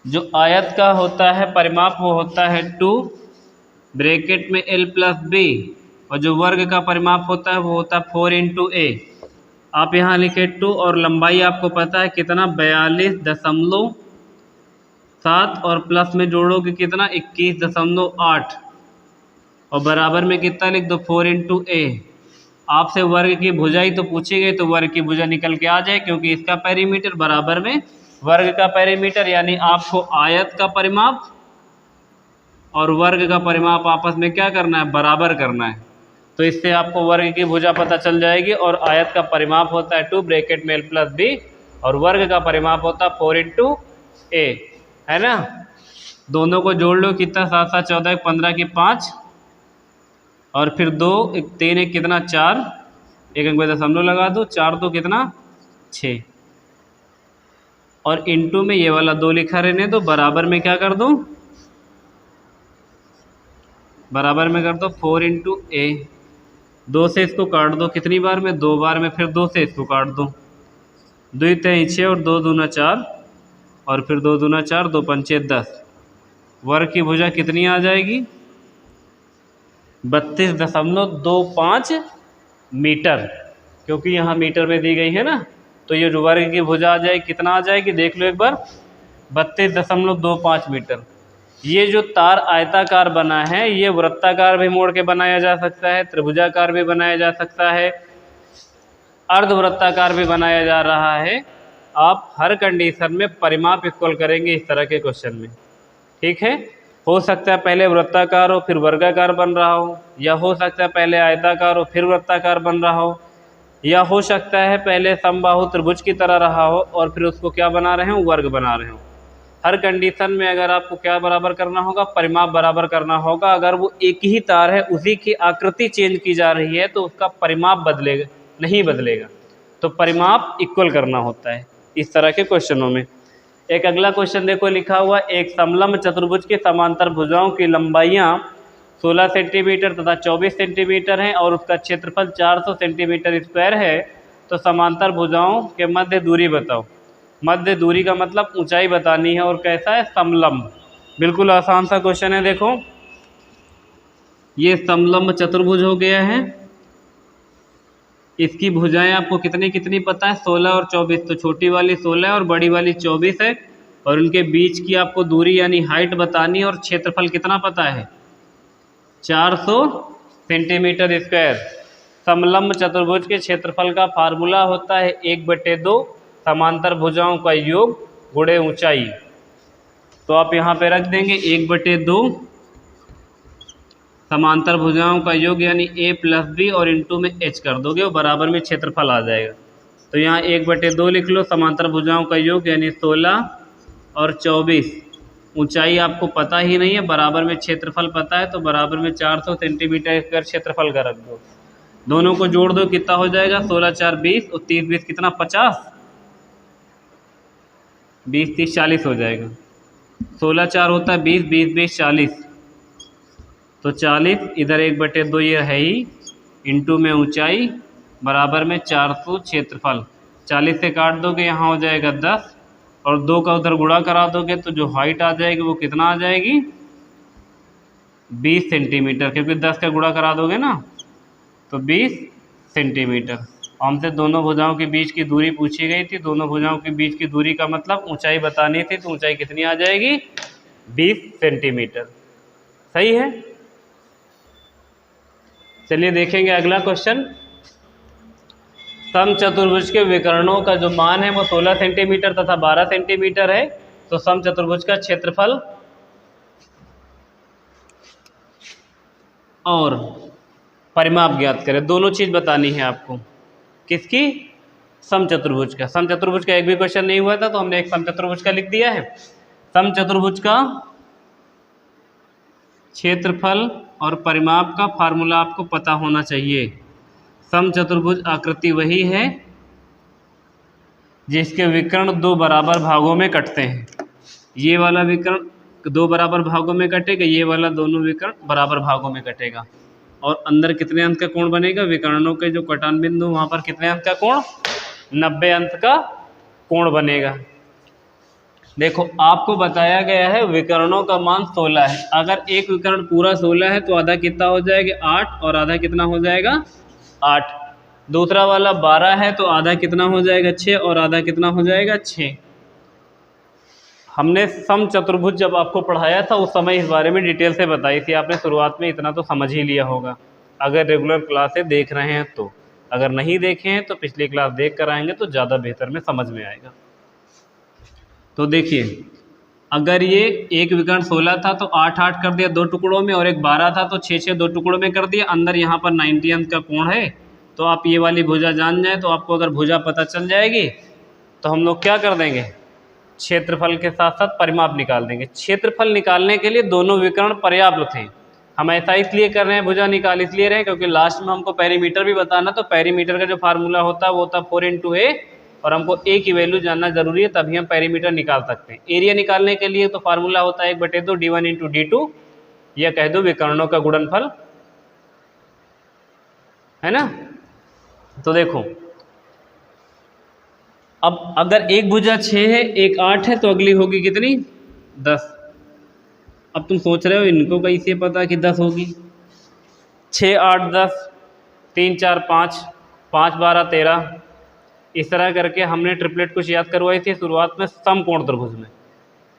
जो आयत का होता है परिमाप वो होता है 2 ब्रैकेट में l प्लस b, और जो वर्ग का परिमाप होता है वो होता है 4 इंटू a। आप यहाँ लिखे 2 और लंबाई आपको पता है कितना 42.7 और प्लस में जोड़ोगे कितना 21.8 और बराबर में कितना लिख दो 4 इंटू a। आपसे वर्ग की भुजा ही तो पूछी गई तो वर्ग की भुजा निकल के आ जाए, क्योंकि इसका पेरीमीटर बराबर में वर्ग का पेरीमीटर, यानी आपको आयत का परिमाप और वर्ग का परिमाप आपस में क्या करना है, बराबर करना है। तो इससे आपको वर्ग की भुजा पता चल जाएगी। और आयत का परिमाप होता है 2 ब्रैकेट में l प्लस b और वर्ग का परिमाप होता है 4 इंटू a, है ना। दोनों को जोड़ लो, कितना 7 7 14 15 की 5 और फिर 2 1 3 1 कितना 4, एक अंक पे दशमलव लगा दो, 4 2 कितना 6 और इंटू में ये वाला 2 लिखा रहने दो, बराबर में क्या कर दो, बराबर में कर दो 4 इंटू ए। 2 से इसको काट दो, कितनी बार में 2 बार में, फिर 2 से इसको काट दो, 2 तेई 6 और 2 दूना 4 और फिर 2 दूना 4, 2 पंचे 10। वर्ग की भुजा कितनी आ जाएगी? 32.25 मीटर, क्योंकि यहाँ मीटर में दी गई है ना, तो ये जो वर्ग की भुजा आ जाएगी कितना आ जाएगी देख लो एक बार, 32.25 मीटर। ये जो तार आयताकार बना है ये वृत्ताकार भी मोड़ के बनाया जा सकता है, त्रिभुजाकार भी बनाया जा सकता है, अर्धवृत्ताकार भी बनाया जा रहा है। आप हर कंडीशन में परिमाप इक्वल करेंगे इस तरह के क्वेश्चन में, ठीक है। हो सकता है पहले वृत्ताकार हो फिर वर्गाकार बन रहा हो, या हो सकता है पहले आयताकार हो फिर वृत्ताकार बन रहा हो, या हो सकता है पहले समबाहु त्रिभुज की तरह रहा हो और फिर उसको क्या बना रहे हो, वर्ग बना रहे हो। हर कंडीशन में अगर आपको क्या बराबर करना होगा, परिमाप बराबर करना होगा। अगर वो एक ही तार है उसी की आकृति चेंज की जा रही है तो उसका परिमाप बदलेगा नहीं बदलेगा, तो परिमाप इक्वल करना होता है इस तरह के क्वेश्चनों में। एक अगला क्वेश्चन देखो लिखा हुआ, एक समलंब चतुर्भुज के समांतर भुजाओं की लंबाइयाँ 16 सेंटीमीटर तथा 24 सेंटीमीटर हैं और उसका क्षेत्रफल 400 सेंटीमीटर स्क्वायर है, तो समांतर भुजाओं के मध्य दूरी बताओ। मध्य दूरी का मतलब ऊंचाई बतानी है, और कैसा है, समलंब। बिल्कुल आसान सा क्वेश्चन है। देखो ये समलंब चतुर्भुज हो गया है, इसकी भुजाएं आपको कितनी कितनी पता है, 16 और 24, तो छोटी वाली 16 और बड़ी वाली 24 है, और उनके बीच की आपको दूरी यानी हाइट बतानी है, और क्षेत्रफल कितना पता है, 400 सेंटीमीटर स्क्वायर। समलंब चतुर्भुज के क्षेत्रफल का फार्मूला होता है 1/2 समांतर भुजाओं का योग गुणे ऊंचाई। तो आप यहाँ पे रख देंगे 1/2 समांतर भुजाओं का योग यानी a + b और इंटू में h कर दोगे और बराबर में क्षेत्रफल आ जाएगा। तो यहाँ 1/2 लिख लो, समांतर भुजाओं का योग यानी 16 और 24, ऊंचाई आपको पता ही नहीं है, बराबर में क्षेत्रफल पता है, तो बराबर में 400 सेंटीमीटर स्क्वायर क्षेत्रफल का रख दो। दोनों को जोड़ दो, कितना हो जाएगा, 16 × 4 = 20 और 30 × 20 कितना, 50, 20 30 40 हो जाएगा। 16 4 होता है 20, 20 20 40, तो 40 इधर 1/2 ये है ही, इंटू में ऊंचाई बराबर में 400 क्षेत्रफल। 40 से काट दोगे यहाँ हो जाएगा 10, और 2 का उधर गुणा करा दोगे तो जो हाइट आ जाएगी वो कितना आ जाएगी, 20 सेंटीमीटर, क्योंकि 10 का गुणा करा दोगे ना, तो 20 सेंटीमीटर। हमसे दोनों भुजाओं के बीच की दूरी पूछी गई थी, दोनों भुजाओं के बीच की दूरी का मतलब ऊंचाई बतानी थी, तो ऊंचाई कितनी आ जाएगी, 20 सेंटीमीटर। सही है। चलिए देखेंगे अगला क्वेश्चन। समचतुर्भुज के विकर्णों का जो मान है वो 16 सेंटीमीटर तथा 12 सेंटीमीटर है, तो समचतुर्भुज का क्षेत्रफल और परिमाप ज्ञात करें। दोनों चीज बतानी है आपको। किसकी, समचतुर्भुज का। समचतुर्भुज का एक भी क्वेश्चन नहीं हुआ था तो हमने एक समचतुर्भुज का लिख दिया है। समचतुर्भुज का क्षेत्रफल और परिमाप का फार्मूला आपको पता होना चाहिए। समचतुर्भुज आकृति वही है जिसके विकर्ण 2 बराबर भागों में कटते हैं। ये वाला विकर्ण 2 बराबर भागों में कटेगा, ये वाला दोनों विकर्ण बराबर भागों में कटेगा, और अंदर कितने अंश का कोण बनेगा, विकर्णों के जो कटान बिंदु वहाँ पर कितने अंश का कोण, 90 अंश का कोण बनेगा। देखो आपको बताया गया है विकर्णों का मान 16 है। अगर एक विकर्ण पूरा 16 है तो आधा कितना हो जाएगा, 8, और आधा कितना हो जाएगा, 8। दूसरा वाला 12 है तो आधा कितना हो जाएगा, 6, और आधा कितना हो जाएगा, 6। हमने समचतुर्भुज जब आपको पढ़ाया था उस समय इस बारे में डिटेल से बताई थी आपने, शुरुआत में इतना तो समझ ही लिया होगा अगर रेगुलर क्लासें देख रहे हैं तो। अगर नहीं देखे हैं तो पिछली क्लास देख कर आएंगे तो ज़्यादा बेहतर में समझ में आएगा। तो देखिए, अगर ये एक विकर्ण 16 था तो 8 8 कर दिया 2 टुकड़ों में, और एक 12 था तो 6 6 2 टुकड़ों में कर दिया। अंदर यहाँ पर 90 अंश का कोण है, तो आप ये वाली भुजा जान जाए तो आपको अगर भुजा पता चल जाएगी तो हम लोग क्या कर देंगे, क्षेत्रफल के साथ साथ परिमाप निकाल देंगे। क्षेत्रफल निकालने के लिए दोनों विकर्ण पर्याप्त थे। हम ऐसा इसलिए कर रहे हैं, भुजा निकाल इसलिए रहे क्योंकि लास्ट में हमको पेरीमीटर भी बताना, तो पेरीमीटर का जो फार्मूला होता है वो होता है 4 × a, और हमको a की वैल्यू जानना जरूरी है, तभी हम पेरीमीटर निकाल सकते हैं। एरिया निकालने के लिए तो फार्मूला होता है 1/2 d1 × d2, या कह दो विकर्णों का गुणनफल, है ना। तो देखो अब अगर एक भुजा 6 है, एक 8 है, तो अगली होगी कितनी? 10। अब तुम सोच रहे हो इनको कैसे पता कि 10 होगी? 6 8 10, 3 4 5, 5 12 13, इस तरह करके हमने ट्रिपलेट कुछ याद करवाई थी शुरुआत में समकोण त्रिभुज में।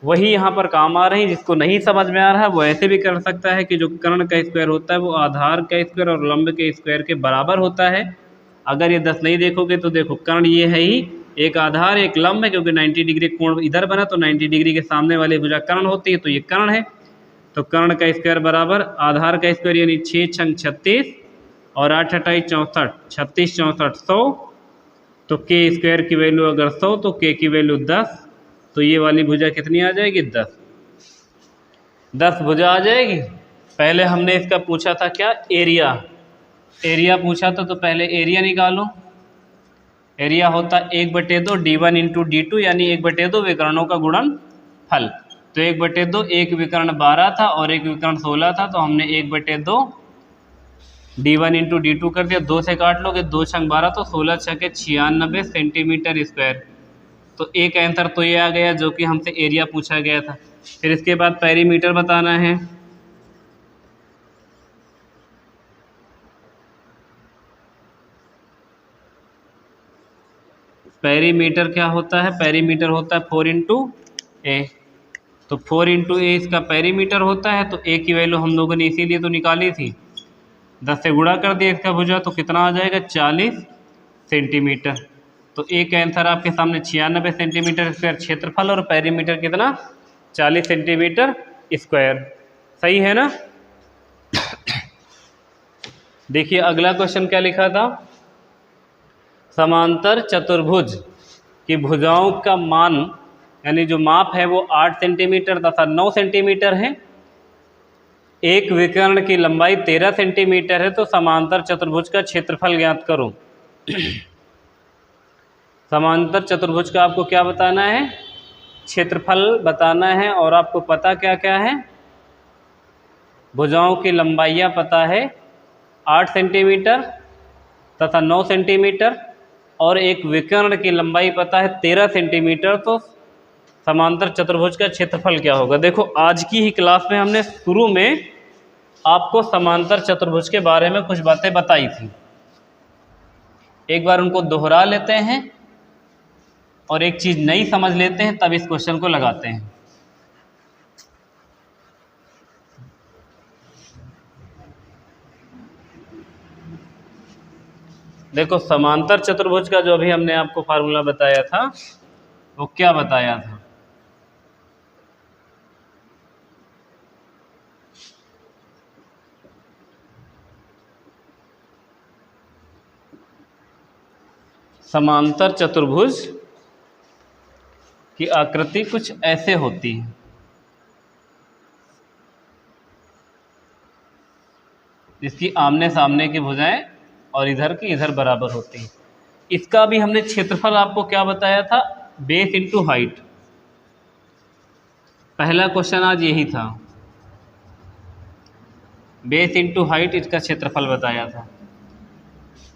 वही यहाँ पर काम आ रही है। जिसको नहीं समझ में आ रहा है वो ऐसे भी कर सकता है कि जो कर्ण का स्क्वायर होता है वो आधार का स्क्वायर और लंब के स्क्वायर के बराबर होता है। अगर ये 10 नहीं देखोगे तो देखो कर्ण ये है ही, एक आधार एक लंब है, क्योंकि 90 डिग्री कोण इधर बना तो 90 डिग्री के सामने वाली भुजा कर्ण होती है, तो ये कर्ण है। तो कर्ण का स्क्वायर बराबर आधार का स्क्वायर यानी 6 छंग 36 और 8 अट्ठाईस 64, 36 64 100। तो के स्क्वायर की वैल्यू अगर 100 तो के की वैल्यू 10, तो ये वाली भुजा कितनी आ जाएगी? 10। 10 भुजा आ जाएगी। पहले हमने इसका पूछा था क्या? एरिया। एरिया पूछा था तो पहले एरिया निकालो। एरिया होता 1/2 d1 इंटू d2 यानी 1/2 विकर्णों का गुणनफल। तो 1/2, एक विकर्ण 12 था और एक विकर्ण 16 था, तो हमने 1/2 d1 इंटू d2 कर दिया। 2 से काट लोगे, 2 छंग 12 तो 16 छके 96 सेंटीमीटर स्क्वायर। तो एक आंसर तो ये आ गया जो कि हमसे एरिया पूछा गया था। फिर इसके बाद पेरीमीटर बताना है। पेरीमीटर क्या होता है? पेरीमीटर होता है 4 इंटू ए। तो 4 इंटू ए इसका पेरीमीटर होता है। तो ए की वैल्यू हम लोगों ने इसीलिए तो निकाली थी, 10 से गुणा कर दिया इसका भुजा, तो कितना आ जाएगा? 40 सेंटीमीटर। तो एक आंसर आपके सामने 96 सेंटीमीटर स्क्वायर क्षेत्रफल और पेरीमीटर कितना? 40 सेंटीमीटर स्क्वायर। सही है ना? देखिए अगला क्वेश्चन क्या लिखा था? समांतर चतुर्भुज की भुजाओं का मान यानी जो माप है वो 8 सेंटीमीटर तथा 9 सेंटीमीटर है। एक विकर्ण की लंबाई 13 सेंटीमीटर है। तो समांतर चतुर्भुज का क्षेत्रफल ज्ञात करो। समांतर चतुर्भुज का आपको क्या बताना है? क्षेत्रफल बताना है। और आपको पता क्या क्या है? भुजाओं की लंबाइयाँ पता है 8 सेंटीमीटर तथा 9 सेंटीमीटर और एक विकर्ण की लंबाई पता है 13 सेंटीमीटर। तो समांतर चतुर्भुज का क्षेत्रफल क्या होगा? देखो आज की ही क्लास में हमने शुरू में आपको समांतर चतुर्भुज के बारे में कुछ बातें बताई थी। एक बार उनको दोहरा लेते हैं और एक चीज़ नई समझ लेते हैं, तब इस क्वेश्चन को लगाते हैं। देखो समांतर चतुर्भुज का जो अभी हमने आपको फार्मूला बताया था वो क्या बताया था? समांतर चतुर्भुज की आकृति कुछ ऐसे होती है। इसकी आमने सामने की भुजाएं और इधर की इधर बराबर होती है। इसका भी हमने क्षेत्रफल आपको क्या बताया था? Base into height. पहला क्वेश्चन आज यही था, बेस इंटू हाइट इसका क्षेत्रफल बताया था।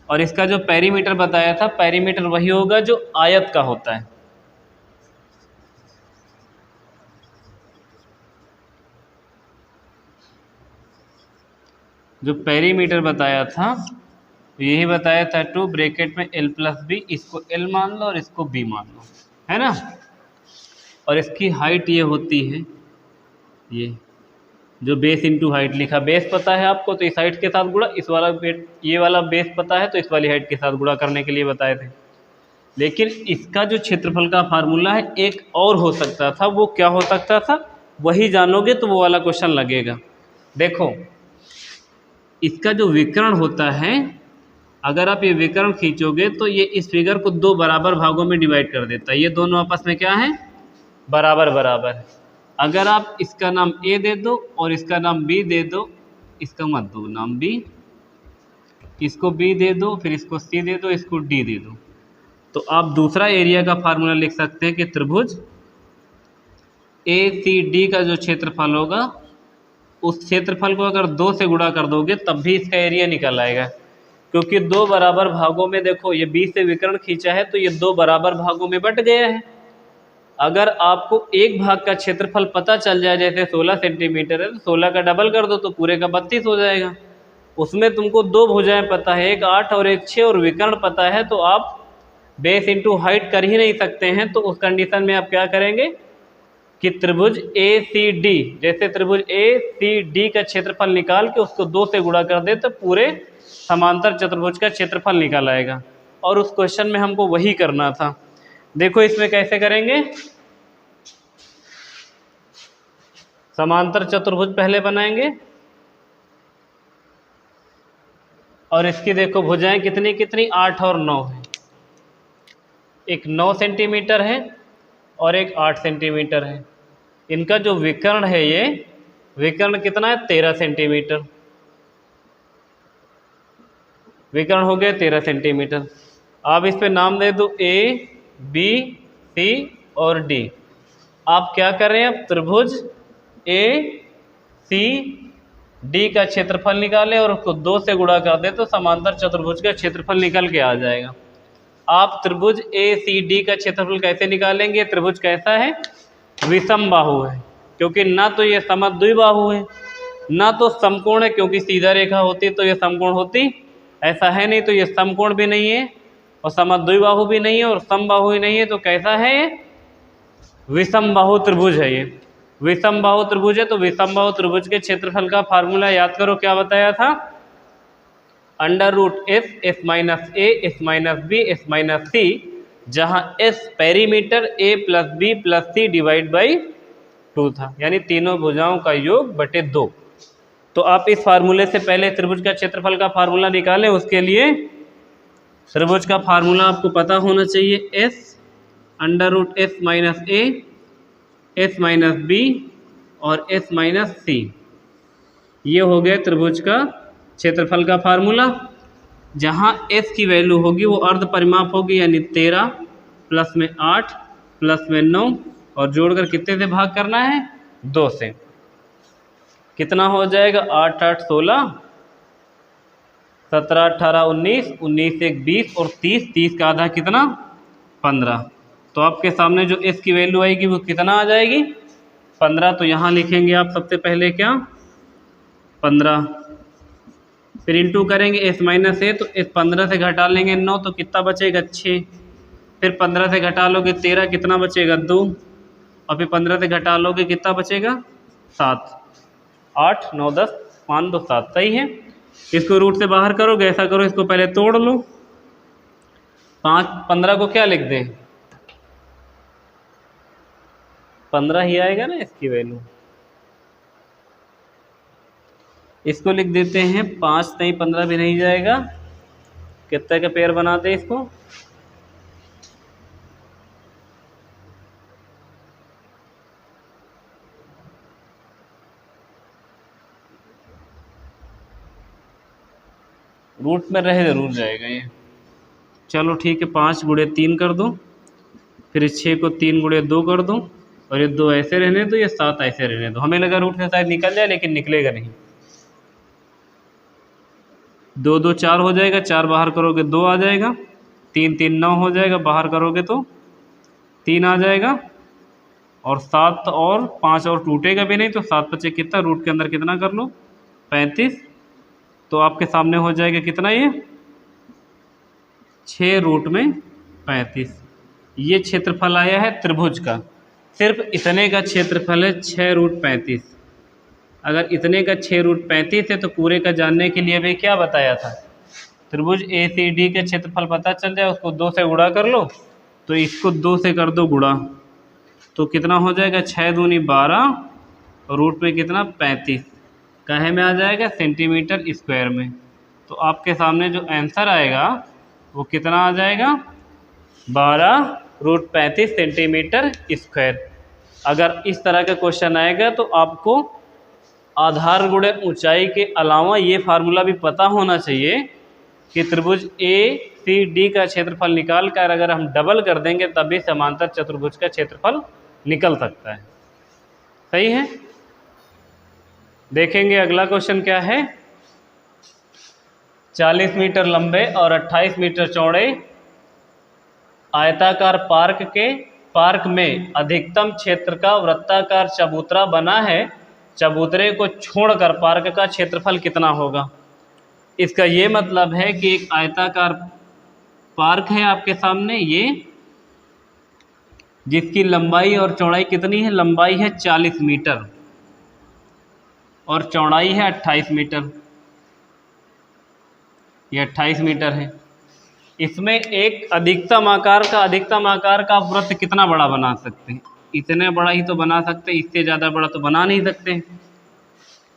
और इसका जो पेरीमीटर बताया था, पेरीमीटर वही होगा जो आयत का होता है। जो पेरीमीटर बताया था यही बताया था 2 ब्रैकेट में l प्लस बी, इसको l मान लो और इसको b मान लो, है ना। और इसकी हाइट ये होती है, ये जो बेस इंटू हाइट लिखा, बेस पता है आपको तो इस हाइट के साथ गुणा, इस वाला ये वाला बेस पता है तो इस वाली हाइट के साथ गुणा करने के लिए बताए थे। लेकिन इसका जो क्षेत्रफल का फार्मूला है एक और हो सकता था। वो क्या हो सकता था? वही जानोगे तो वो वाला क्वेश्चन लगेगा। देखो इसका जो विकर्ण होता है, अगर आप ये विकर्ण खींचोगे तो ये इस फिगर को 2 बराबर भागों में डिवाइड कर देता है। ये दोनों आपस में क्या है? बराबर बराबर है। अगर आप इसका नाम ए दे दो और इसका नाम बी दे दो, इसका मत दो नाम बी, इसको बी दे दो, फिर इसको सी दे दो, इसको डी दे दो, तो आप दूसरा एरिया का फार्मूला लिख सकते हैं कि त्रिभुज ए सी डी का जो क्षेत्रफल होगा उस क्षेत्रफल को अगर 2 से गुणा कर दोगे तब भी इसका एरिया निकल आएगा। क्योंकि दो बराबर भागों में, देखो ये B से विकर्ण खींचा है तो ये दो बराबर भागों में बट गया है। अगर आपको एक भाग का क्षेत्रफल पता चल जाए, जैसे 16 सेंटीमीटर है तो 16 का डबल कर दो तो पूरे का 32 हो जाएगा। उसमें तुमको दो भुजाएं पता है, एक 8 और एक 6, और विकर्ण पता है, तो आप बेस इंटू हाइट कर ही नहीं सकते हैं। तो उस कंडीशन में आप क्या करेंगे कि त्रिभुज ACD, जैसे त्रिभुज ACD का क्षेत्रफल निकाल के उसको 2 से गुणा कर दे तो पूरे समांतर चतुर्भुज का क्षेत्रफल निकल आएगा। और उस क्वेश्चन में हमको वही करना था। देखो इसमें कैसे करेंगे, समांतर चतुर्भुज पहले बनाएंगे और इसकी देखो भुजाएं कितनी कितनी 8 और 9 है। एक 9 सेंटीमीटर है और एक 8 सेंटीमीटर है। इनका जो विकर्ण है, ये विकर्ण कितना है 13 सेंटीमीटर। विकर्ण हो गया 13 सेंटीमीटर। आप इस पे नाम दे दो A, B, C और D। आप क्या कर रहे हैं, अब त्रिभुज ACD का क्षेत्रफल निकालें और उसको 2 से गुणा कर दें तो समांतर चतुर्भुज का क्षेत्रफल निकल के आ जाएगा। आप त्रिभुज ACD का क्षेत्रफल कैसे निकालेंगे, त्रिभुज कैसा है, विषम बाहु है, क्योंकि ना तो ये समद्विबाहु है ना तो समकोण है, क्योंकि सीधा रेखा होती तो ये समकोण होती, ऐसा है नहीं, तो ये समकोण भी नहीं है और समद्विबाहु भी नहीं है और समबाहु ही नहीं है। तो कैसा है ये, विषम बाहु त्रिभुज है। ये विषम बाहु त्रिभुज है। तो विषम बाहु त्रिभुज के क्षेत्रफल का फार्मूला याद करो, क्या बताया था, √S minus A S minus B S minus C, जहाँ S perimeter A plus B plus C divide by 2 था, यानी तीनों भुजाओं का योग बटे 2। तो आप इस फार्मूले से पहले त्रिभुज का क्षेत्रफल का फार्मूला निकालें। उसके लिए त्रिभुज का फार्मूला आपको पता होना चाहिए, S minus A S minus B और S माइनस C। ये हो गया त्रिभुज का क्षेत्रफल का फार्मूला। जहाँ S की वैल्यू होगी वो अर्ध परिमाप होगी, यानी 13 प्लस में 8 प्लस में 9 और जोड़कर कितने से भाग करना है, 2 से। कितना हो जाएगा, 8 8 16, 17 18 19, 19 1 20 और 30, 30 का आधा कितना, 15। तो आपके सामने जो S की वैल्यू आएगी वो कितना आ जाएगी, 15। तो यहाँ लिखेंगे आप सबसे पहले क्या, 15। फिर इंटू करेंगे S माइनस A, तो S 15 से घटा लेंगे 9 तो कितना बचेगा, 6। फिर 15 से घटा लोगे 13, कितना बचेगा, 2। और फिर 15 से घटा लोगे कितना बचेगा, 7। 8 9 10 5 2 7, सही है। इसको रूट से बाहर करोगे, ऐसा करो, इसको पहले तोड़ लो। 15 को क्या लिख दें, 15 ही आएगा ना इसकी वैल्यू। इसको लिख देते हैं 5 नहीं 15 भी नहीं जाएगा, कितने का पेयर बनाते हैं इसको, रूट में रहे जरूर जाएगा ये। चलो ठीक है, 5 गुणे 3 कर दो, फिर 6 को 3 गुणे 2 कर दो और ये 2 ऐसे रहने दो, ये 7 ऐसे रहने दो। हमें लगा रूट से शायद निकल जाए, लेकिन निकलेगा नहीं। 2 2 4 हो जाएगा, 4 बाहर करोगे 2 आ जाएगा, 3 3 9 हो जाएगा, बाहर करोगे तो 3 आ जाएगा, और 7 और 5 और टूटेगा भी नहीं, तो 7 बचे कितना, रूट के अंदर कितना कर लो, 35। तो आपके सामने हो जाएगा कितना, ये 6 रूट में 35। ये क्षेत्रफल आया है त्रिभुज का, सिर्फ इतने का क्षेत्रफल है 6 रूट 35। अगर इतने का 6 रूट 35 है तो पूरे का जानने के लिए भी क्या बताया था, त्रिभुज ACD के क्षेत्रफल पता चल जाए, उसको 2 से गुणा कर लो। तो इसको 2 से कर दो गुणा, तो कितना हो जाएगा, 6 दूनी 12, रूट में कितना 35, काहे में आ जाएगा, सेंटीमीटर स्क्वायर में। तो आपके सामने जो आंसर आएगा वो कितना आ जाएगा, 12 रूट 35 सेंटीमीटर स्क्वायर। अगर इस तरह का क्वेश्चन आएगा तो आपको आधार गुणे ऊंचाई के अलावा ये फार्मूला भी पता होना चाहिए कि त्रिभुज ACD का क्षेत्रफल निकाल कर अगर हम डबल कर देंगे तभी समांतर चतुर्भुज का क्षेत्रफल निकल सकता है। सही है। देखेंगे अगला क्वेश्चन क्या है। 40 मीटर लंबे और 28 मीटर चौड़े आयताकार पार्क में अधिकतम क्षेत्र का वृत्ताकार चबूतरा बना है, चबूतरे को छोड़कर पार्क का क्षेत्रफल कितना होगा। इसका ये मतलब है कि एक आयताकार पार्क है आपके सामने, ये जिसकी लंबाई और चौड़ाई कितनी है, लंबाई है 40 मीटर और चौड़ाई है 28 मीटर, ये 28 मीटर है। इसमें एक अधिकतम आकार का वृत्त कितना बड़ा बना सकते हैं, इतने बड़ा ही तो बना सकते हैं, इससे ज़्यादा बड़ा तो बना नहीं सकते।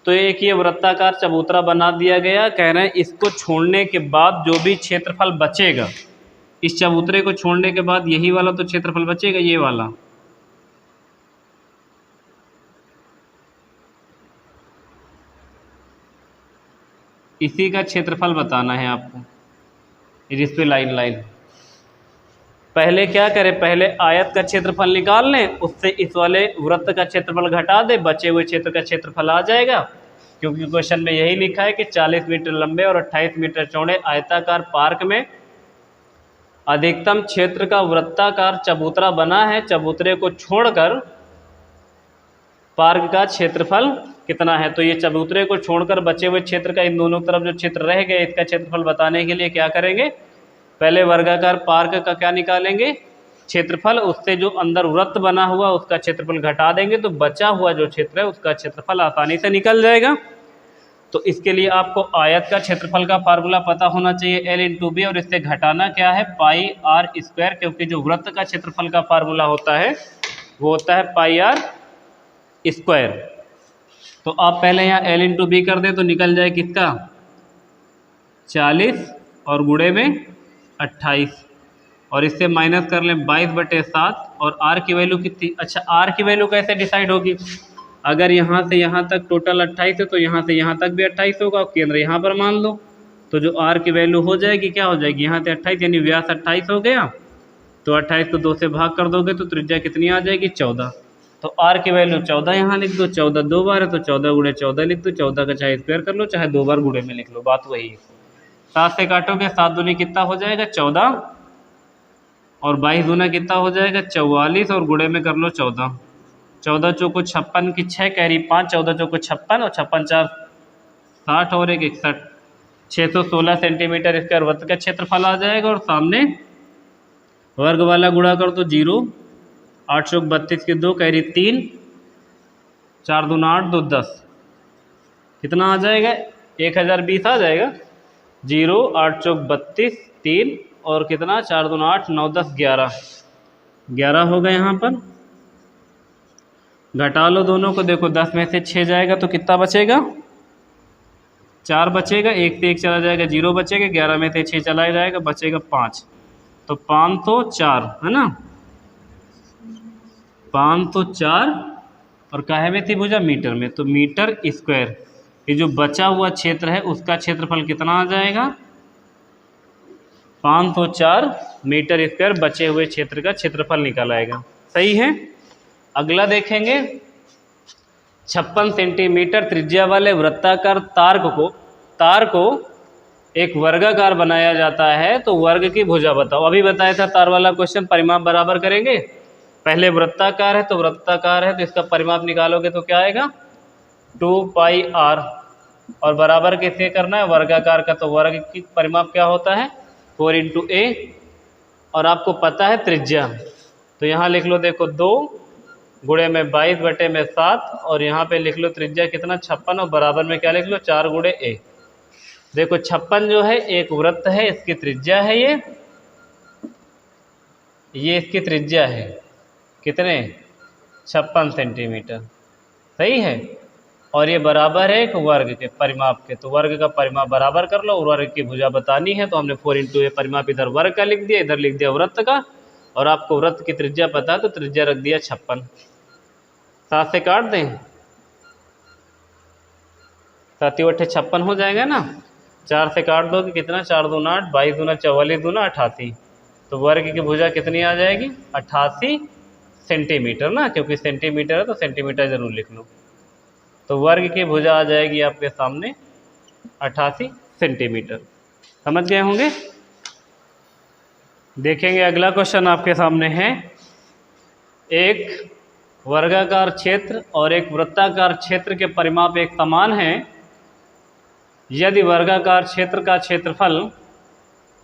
तो एक ये वृत्ताकार चबूतरा बना दिया गया। कह रहे हैं इसको छोड़ने के बाद जो भी क्षेत्रफल बचेगा, इस चबूतरे को छोड़ने के बाद यही वाला तो क्षेत्रफल बचेगा, ये वाला। इसी का क्षेत्रफल बताना है आपको, जिस पे लाइन पहले क्या करें, पहले आयत का क्षेत्रफल निकाल लें, उससे इस वाले वृत्त का क्षेत्रफल घटा दे, बचे हुए क्षेत्र का क्षेत्रफल आ जाएगा। क्योंकि क्वेश्चन में यही लिखा है कि 40 मीटर लंबे और 28 मीटर चौड़े आयताकार पार्क में अधिकतम क्षेत्र का वृत्ताकार चबूतरा बना है, चबूतरे को छोड़कर पार्क का क्षेत्रफल कितना है। तो ये चबूतरे को छोड़कर बचे हुए क्षेत्र का इन दोनों तरफ जो क्षेत्र रह गए, इसका क्षेत्रफल बताने के लिए क्या करेंगे, पहले वर्गाकार पार्क का क्या निकालेंगे, क्षेत्रफल, उससे जो अंदर वृत्त बना हुआ उसका क्षेत्रफल घटा देंगे, तो बचा हुआ जो क्षेत्र है उसका क्षेत्रफल आसानी से निकल जाएगा। तो इसके लिए आपको आयत का क्षेत्रफल का फार्मूला पता होना चाहिए, L इंटू बी, और इससे घटाना क्या है, पाई आर स्क्वायर, क्योंकि जो वृत्त का क्षेत्रफल का फार्मूला होता है वो होता है पाई आर स्क्वायर। तो आप पहले यहाँ L इंटू बी कर दें तो निकल जाए किसका, 40 और गुणे में 28, और इससे माइनस कर लें 22/7, और r की वैल्यू कितनी, अच्छा r की वैल्यू कैसे डिसाइड होगी, अगर यहाँ से यहाँ तक टोटल 28 है तो यहाँ से यहाँ तक भी 28 होगा, और केंद्र यहाँ पर मान लो, तो जो r की वैल्यू हो जाएगी क्या हो जाएगी, यहाँ से 28 यानी व्यास 28 हो गया, तो 28 को 2 से भाग कर दोगे तो त्रिज्या कितनी आ जाएगी, 14। तो r की वैल्यू 14 यहाँ लिख दो, 14 2 बार है तो 14 गुणे 14 लिख दो, 14 का चाहे स्क्वायर कर लो चाहे 2 बार गुणे में लिख लो, बात वही है। 7 से काटोगे 7 दूनी कितना हो जाएगा 14, और 22 दूना कितना हो जाएगा 44, और गुणे में कर लो 14, 14 चौको 56 की 6 कैरी 5, 14 चौको 56 और 56 4 60 और 1 61, 616 सेंटीमीटर स्क्वायर वृत्त का क्षेत्रफल आ जाएगा। और सामने वर्ग वाला गुणा कर दो 0, 8 चौक 32 की 2 कैरी 3, 4 दूना 8 2 10, कितना आ जाएगा 1020 आ जाएगा, 0 8 चौक 32 3 और कितना 4 दूना 8 9 10 11 होगा। यहाँ पर घटा लो दोनों को, देखो 10 में से 6 जाएगा तो कितना बचेगा, 4 बचेगा, 1 से 1 चला जाएगा 0 बचेगा, 11 में से 6 चला जाएगा बचेगा 5, तो 504 है ना, 504, और काहे में थी भुजा, मीटर में, तो मीटर स्क्वायर, ये जो बचा हुआ क्षेत्र है उसका क्षेत्रफल कितना आ जाएगा, 504 मीटर स्क्वायर बचे हुए क्षेत्र का क्षेत्रफल निकल आएगा। सही है। अगला देखेंगे, 56 सेंटीमीटर त्रिज्या वाले वृत्ताकार तार को एक वर्गाकार बनाया जाता है, तो वर्ग की भुजा बताओ। अभी बताया था तार वाला क्वेश्चन, परिमाप बराबर करेंगे, पहले वृत्ताकार है तो इसका परिमाप निकालोगे तो क्या आएगा 2 पाई आर, और बराबर किससे करना है, वर्गाकार का, तो वर्ग की परिमाप क्या होता है 4 इंटू ए, और आपको पता है त्रिज्या, तो यहाँ लिख लो, देखो 2 गुणे में 22/7, और यहाँ पे लिख लो त्रिज्या कितना 56, और बराबर में क्या लिख लो 4 गुणे ए। देखो 56 जो है एक वृत्त है, इसकी त्रिज्या है ये इसकी त्रिज्या है कितने 56 सेंटीमीटर, सही है, और ये बराबर है एक वर्ग के परिमाप के, तो वर्ग का परिमाप बराबर कर लो, और वर्ग की भुजा बतानी है तो हमने 4 इंटू ए परिमाप इधर वर्ग का लिख दिया, इधर लिख दिया वृत्त का, और आपको वृत्त की त्रिज्या पता है तो त्रिज्या रख दिया 56। 7 से काट दें, 7 8 56 हो जाएगा ना, 4 से काट दो कि कितना 4 दूना 8, 22 दूना 44 दूना 88, तो वर्ग की भुजा कितनी आ जाएगी 88 सेंटीमीटर ना, क्योंकि सेंटीमीटर है तो सेंटीमीटर जरूर लिख लो, तो वर्ग की भुजा आ जाएगी आपके सामने 88 सेंटीमीटर। समझ गए होंगे। देखेंगे अगला क्वेश्चन आपके सामने है, एक वर्गाकार क्षेत्र और एक वृत्ताकार क्षेत्र के परिमाप एक समान है। यदि वर्गाकार क्षेत्र का क्षेत्रफल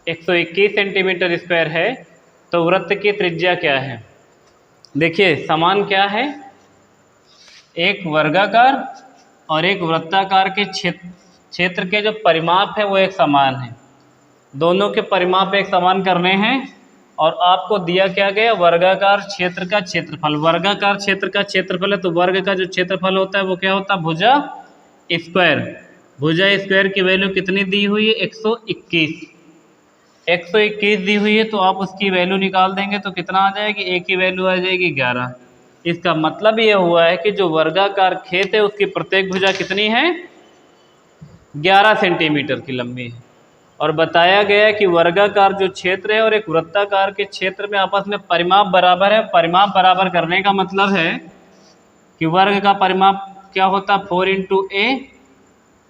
121 सेंटीमीटर स्क्वायर है तो वृत्त की त्रिज्या क्या है। देखिए समान क्या है, एक वर्गाकार और एक वृत्ताकार के क्षेत्र के जो परिमाप है वो एक समान है। दोनों के परिमाप एक समान करने हैं और आपको दिया क्या गया, वर्गाकार क्षेत्र का क्षेत्रफल। वर्गाकार क्षेत्र का क्षेत्रफल है तो वर्ग का जो क्षेत्रफल होता है वो क्या होता है, भुजा स्क्वायर। भुजा स्क्वायर की वैल्यू कितनी दी हुई है, 121। 121 दी हुई है तो आप उसकी वैल्यू निकाल देंगे तो कितना आ जाएगी, ए की वैल्यू आ जाएगी 11। इसका मतलब ये हुआ है कि जो वर्गाकार खेत है उसकी प्रत्येक भुजा कितनी है, 11 सेंटीमीटर की लंबी है। और बताया गया है कि वर्गाकार जो क्षेत्र है और एक वृत्ताकार के क्षेत्र में आपस में परिमाप बराबर है। परिमाप बराबर करने का मतलब है कि वर्ग का परिमाप क्या होता है, 4 × a,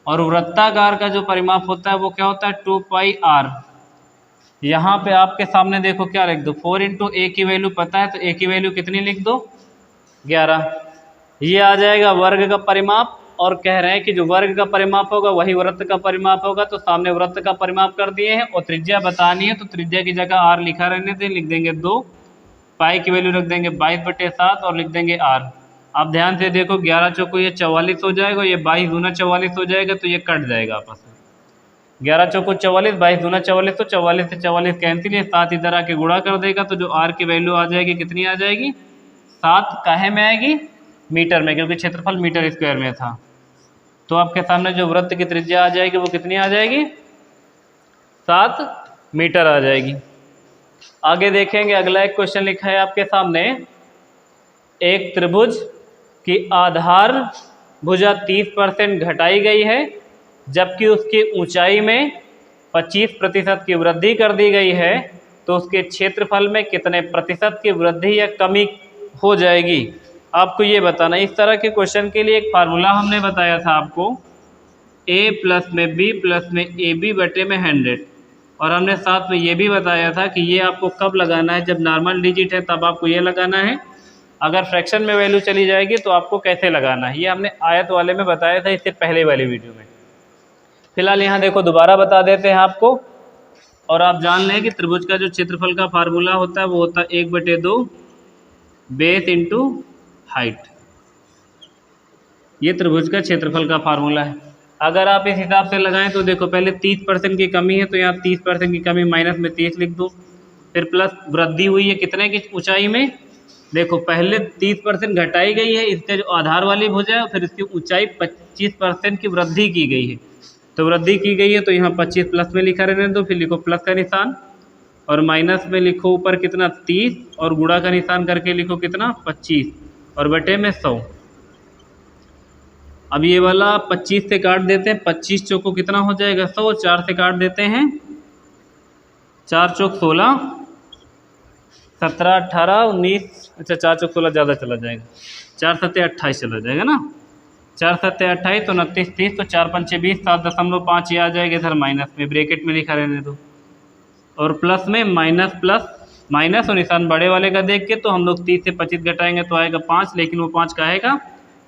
और वृत्ताकार का जो परिमाप होता है वो क्या होता है, 2πr। यहाँ पे आपके सामने देखो क्या लिख दो, 4 × a की वैल्यू पता है तो a की वैल्यू कितनी लिख दो, 11। ये आ जाएगा वर्ग का परिमाप। और कह रहे हैं कि जो वर्ग का परिमाप होगा वही वृत्त का परिमाप होगा, तो सामने वृत्त का परिमाप कर दिए हैं। और त्रिज्या बतानी है तो त्रिज्या की जगह r लिखा रहने दें, लिख देंगे 2, पाई की वैल्यू रख देंगे 22/7 और लिख देंगे r। आप ध्यान से देखो 11 चौको ये 44 हो जाएगा, ये 22 दूना 44 हो जाएगा, तो ये कट जाएगा आपस में। 11 चौको 44, 22 दूना 44, तो 44 से 44 कैंसिल, ये 7 इधर आके गुणा कर देगा तो जो r की वैल्यू आ जाएगी कितनी आ जाएगी, 7 काहे में आएगी, मीटर में, क्योंकि क्षेत्रफल मीटर स्क्वायर में था। तो आपके सामने जो वृत्त की त्रिज्या आ जाएगी वो कितनी आ जाएगी, 7 मीटर आ जाएगी। आगे देखेंगे अगला एक क्वेश्चन लिखा है आपके सामने, एक त्रिभुज की आधार भुजा 30% घटाई गई है जबकि उसकी ऊंचाई में 25% की वृद्धि कर दी गई है, तो उसके क्षेत्रफल में कितने प्रतिशत की वृद्धि या कमी हो जाएगी, आपको ये बताना। इस तरह के क्वेश्चन के लिए एक फार्मूला हमने बताया था आपको, a + में b + में ab/100। और हमने साथ में ये भी बताया था कि ये आपको कब लगाना है, जब नॉर्मल डिजिट है तब आपको ये लगाना है, अगर फ्रैक्शन में वैल्यू चली जाएगी तो आपको कैसे लगाना है, ये हमने आयत वाले में बताया था इससे पहले वाली वीडियो में। फिलहाल यहाँ देखो दोबारा बता देते हैं आपको। और आप जान लें कि त्रिभुज का जो क्षेत्रफल का फार्मूला होता है वो होता है 1/2 बेस × हाइट। ये त्रिभुज का क्षेत्रफल का फार्मूला है। अगर आप इस हिसाब से लगाएं तो देखो पहले 30% की कमी है तो यहाँ 30% की कमी माइनस में 30 लिख दो, फिर प्लस वृद्धि हुई है कितने की ऊंचाई में, देखो पहले 30% घटाई गई है इसके जो आधार वाली भुजा है, फिर इसकी ऊंचाई 25% की वृद्धि की गई है। तो वृद्धि की गई है तो यहाँ 25 प्लस में लिखा रहने दो, फिर लिखो प्लस का निशान और माइनस में लिखो ऊपर कितना 30 और गुणा का निशान करके लिखो कितना 25 और बटे में 100। अब ये वाला 25 से काट देते हैं, 25 चौको कितना हो जाएगा 100, 4 से काट देते हैं, 4 चौक 16, 17 18 19, अच्छा 4 चौक 16 ज़्यादा चला जाएगा, 4 7 28 चला जाएगा ना, 4 7 28 तो 29 30, तो 4 5 20, 7.5 ये आ जाएगा इधर माइनस में, ब्रैकेट में लिखा रहने दो। और प्लस में माइनस प्लस माइनस और निशान बड़े वाले का देख के तो हम लोग 30 से 25 घटाएंगे तो आएगा 5, लेकिन वो 5 का आएगा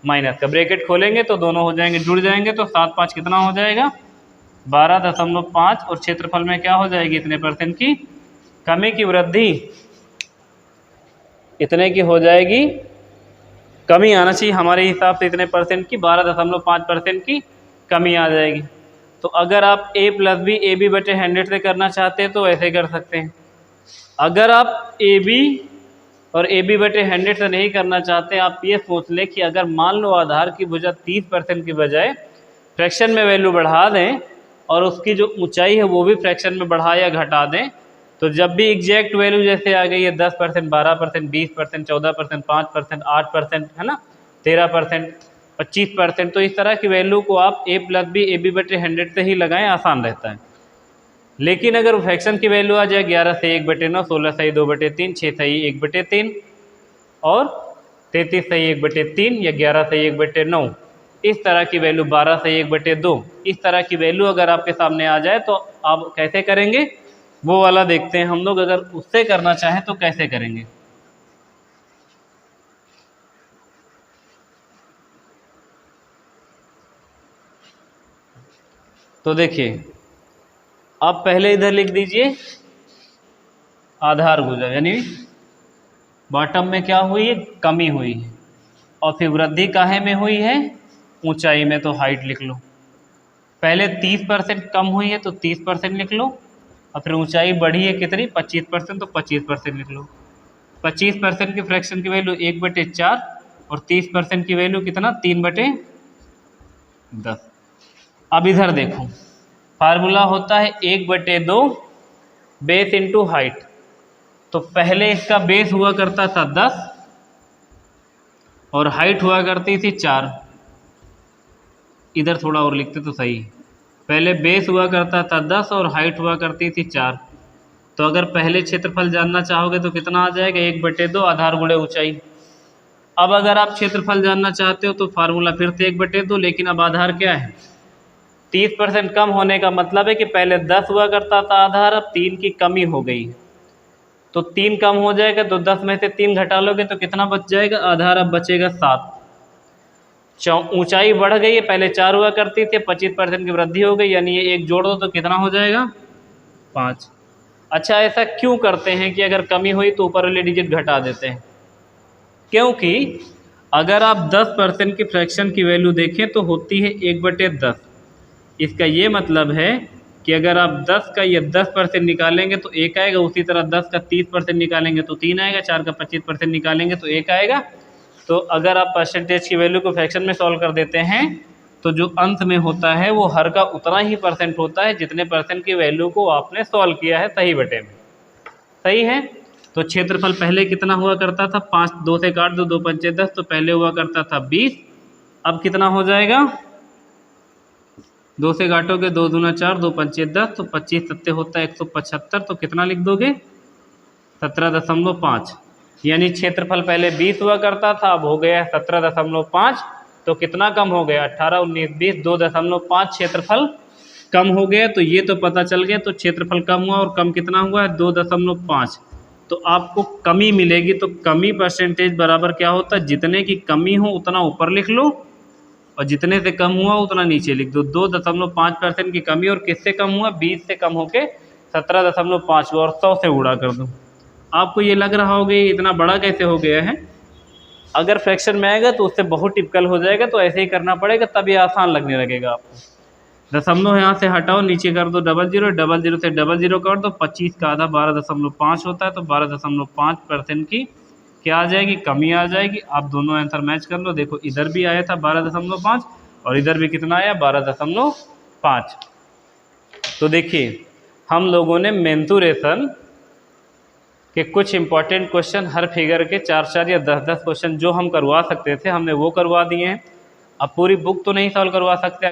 माइनस का। ब्रैकेट खोलेंगे तो दोनों हो जाएंगे जुड़ जाएंगे, तो 7 5 कितना हो जाएगा 12.5, और क्षेत्रफल में क्या हो जाएगी इतने परसेंट की कमी की वृद्धि, इतने की हो जाएगी, कमी आना चाहिए हमारे हिसाब से इतने परसेंट की, 12.5% की कमी आ जाएगी। तो अगर आप a + b ab/100 से करना चाहते हैं तो ऐसे कर सकते हैं। अगर आप ab और ab/100 से नहीं करना चाहते, आप ये सोच लें कि अगर मान लो आधार की भुजा 30% की बजाय फ्रैक्शन में वैल्यू बढ़ा दें और उसकी जो ऊंचाई है वो भी फ्रैक्शन में बढ़ा या घटा दें, तो जब भी एग्जैक्ट वैल्यू जैसे आ गई है 10%, 12%, 20%, 14%, 5%, 8% है ना, 13%, 25%, तो इस तरह की वैल्यू को आप a + b ab/100 से ही लगाएं, आसान रहता है। लेकिन अगर फ्रैक्शन की वैल्यू आ जाए 11 से 1/9, 16 सही 2/3, 6 सही 1/3 और 33 सही 1/3 या 11 सही 1/9, इस तरह की वैल्यू 12 से 1/2, इस तरह की वैल्यू अगर आपके सामने आ जाए तो आप कैसे करेंगे, वो वाला देखते हैं हम लोग। अगर उससे करना चाहें तो कैसे करेंगे। तो देखिए, आप पहले इधर लिख दीजिए आधार गुजर, यानी बॉटम में क्या हुई है, कमी हुई है, और फिर वृद्धि काहे में हुई है, ऊंचाई में, तो हाइट लिख लो। पहले 30% कम हुई है तो 30% लिख लो, और फिर ऊंचाई बढ़ी है कितनी, 25%, तो 25% लिख लो। 25% की फ्रैक्शन की वैल्यू 1/4, और 30% की वैल्यू कितना, 3/10। अब इधर देखो, फार्मूला होता है 1/2 बेस इंटू हाइट। तो पहले इसका बेस हुआ करता था 10 और हाइट हुआ करती थी 4। इधर थोड़ा और लिखते तो सही, पहले बेस हुआ करता था 10 और हाइट हुआ करती थी 4। तो अगर पहले क्षेत्रफल जानना चाहोगे तो कितना आ जाएगा, 1/2 आधार गुणे ऊंचाई। अब अगर आप क्षेत्रफल जानना चाहते हो तो फार्मूला फिर से 1/2, लेकिन अब आधार क्या है, 30% कम होने का मतलब है कि पहले 10 हुआ करता था आधार, अब 3 की कमी हो गई। तो 3 कम हो जाएगा, तो 10 में से 3 घटा लोगे तो कितना बच जाएगा, आधार अब बचेगा 7। ऊंचाई बढ़ गई है, पहले 4 हुआ करती थी, 25% की वृद्धि हो गई, यानी ये एक जोड़ दो तो कितना हो जाएगा, 5। अच्छा, ऐसा क्यों करते हैं कि अगर कमी हुई तो ऊपर वाले डिजिट घटा देते हैं, क्योंकि अगर आप 10% की फ्रैक्शन की वैल्यू देखें तो होती है 1/10। इसका ये मतलब है कि अगर आप 10 का ये 10% निकालेंगे तो 1 आएगा, उसी तरह 10 का 30% निकालेंगे तो 3 आएगा, 4 का 25% निकालेंगे तो 1 आएगा। तो अगर आप परसेंटेज की वैल्यू को फ्रैक्शन में सॉल्व कर देते हैं तो जो अंत में होता है वो हर का उतना ही परसेंट होता है जितने परसेंट की वैल्यू को आपने सॉल्व किया है सही बटे में। सही है। तो क्षेत्रफल पहले कितना हुआ करता था, 5, 2 से काट दो, 2 पंचे 10, तो पहले हुआ करता था 20। अब कितना हो जाएगा, 2 से काटोगे 2 दूना 4, 2 पंचे 10, तो 25 सत्ते होता है 175। तो कितना लिख दोगे, 17.5। यानी क्षेत्रफल पहले 20 हुआ करता था, अब हो गया 17.5। तो कितना कम हो गया, 18, 19, 20, 2.5 क्षेत्रफल कम हो गया। तो ये तो पता चल गया, तो क्षेत्रफल कम हुआ, और कम कितना हुआ है, 2.5। तो आपको कमी मिलेगी, तो कमी परसेंटेज बराबर क्या होता है, जितने की कमी हो उतना ऊपर लिख लो, और जितने से कम हुआ उतना नीचे लिख दो। 2.5% की कमी, और किससे कम हुआ, 20 से कम होके 17.5 हुआ, और 100 से गुणा कर दो। आपको ये लग रहा होगा इतना बड़ा कैसे हो गया है, अगर फ्रैक्शन में आएगा तो उससे बहुत टिपिकल हो जाएगा, तो ऐसे ही करना पड़ेगा, तब ये आसान लगने लगेगा आपको। दशमलव यहाँ से हटाओ, नीचे कर दो 00, 00 से 00 कर दो, 25 का आधा 12.5 होता है, तो 12.5% की क्या आ जाएगी, कमी आ जाएगी। आप दोनों आंसर मैच कर लो, देखो इधर भी आया था 12.5 और इधर भी कितना आया, 12.5। तो देखिए, हम लोगों ने मेंसुरेशन के कुछ इंपॉर्टेंट क्वेश्चन, हर फिगर के 4-4 या 10-10 क्वेश्चन जो हम करवा सकते थे हमने वो करवा दिए हैं। अब पूरी बुक तो नहीं सॉल्व करवा सकते,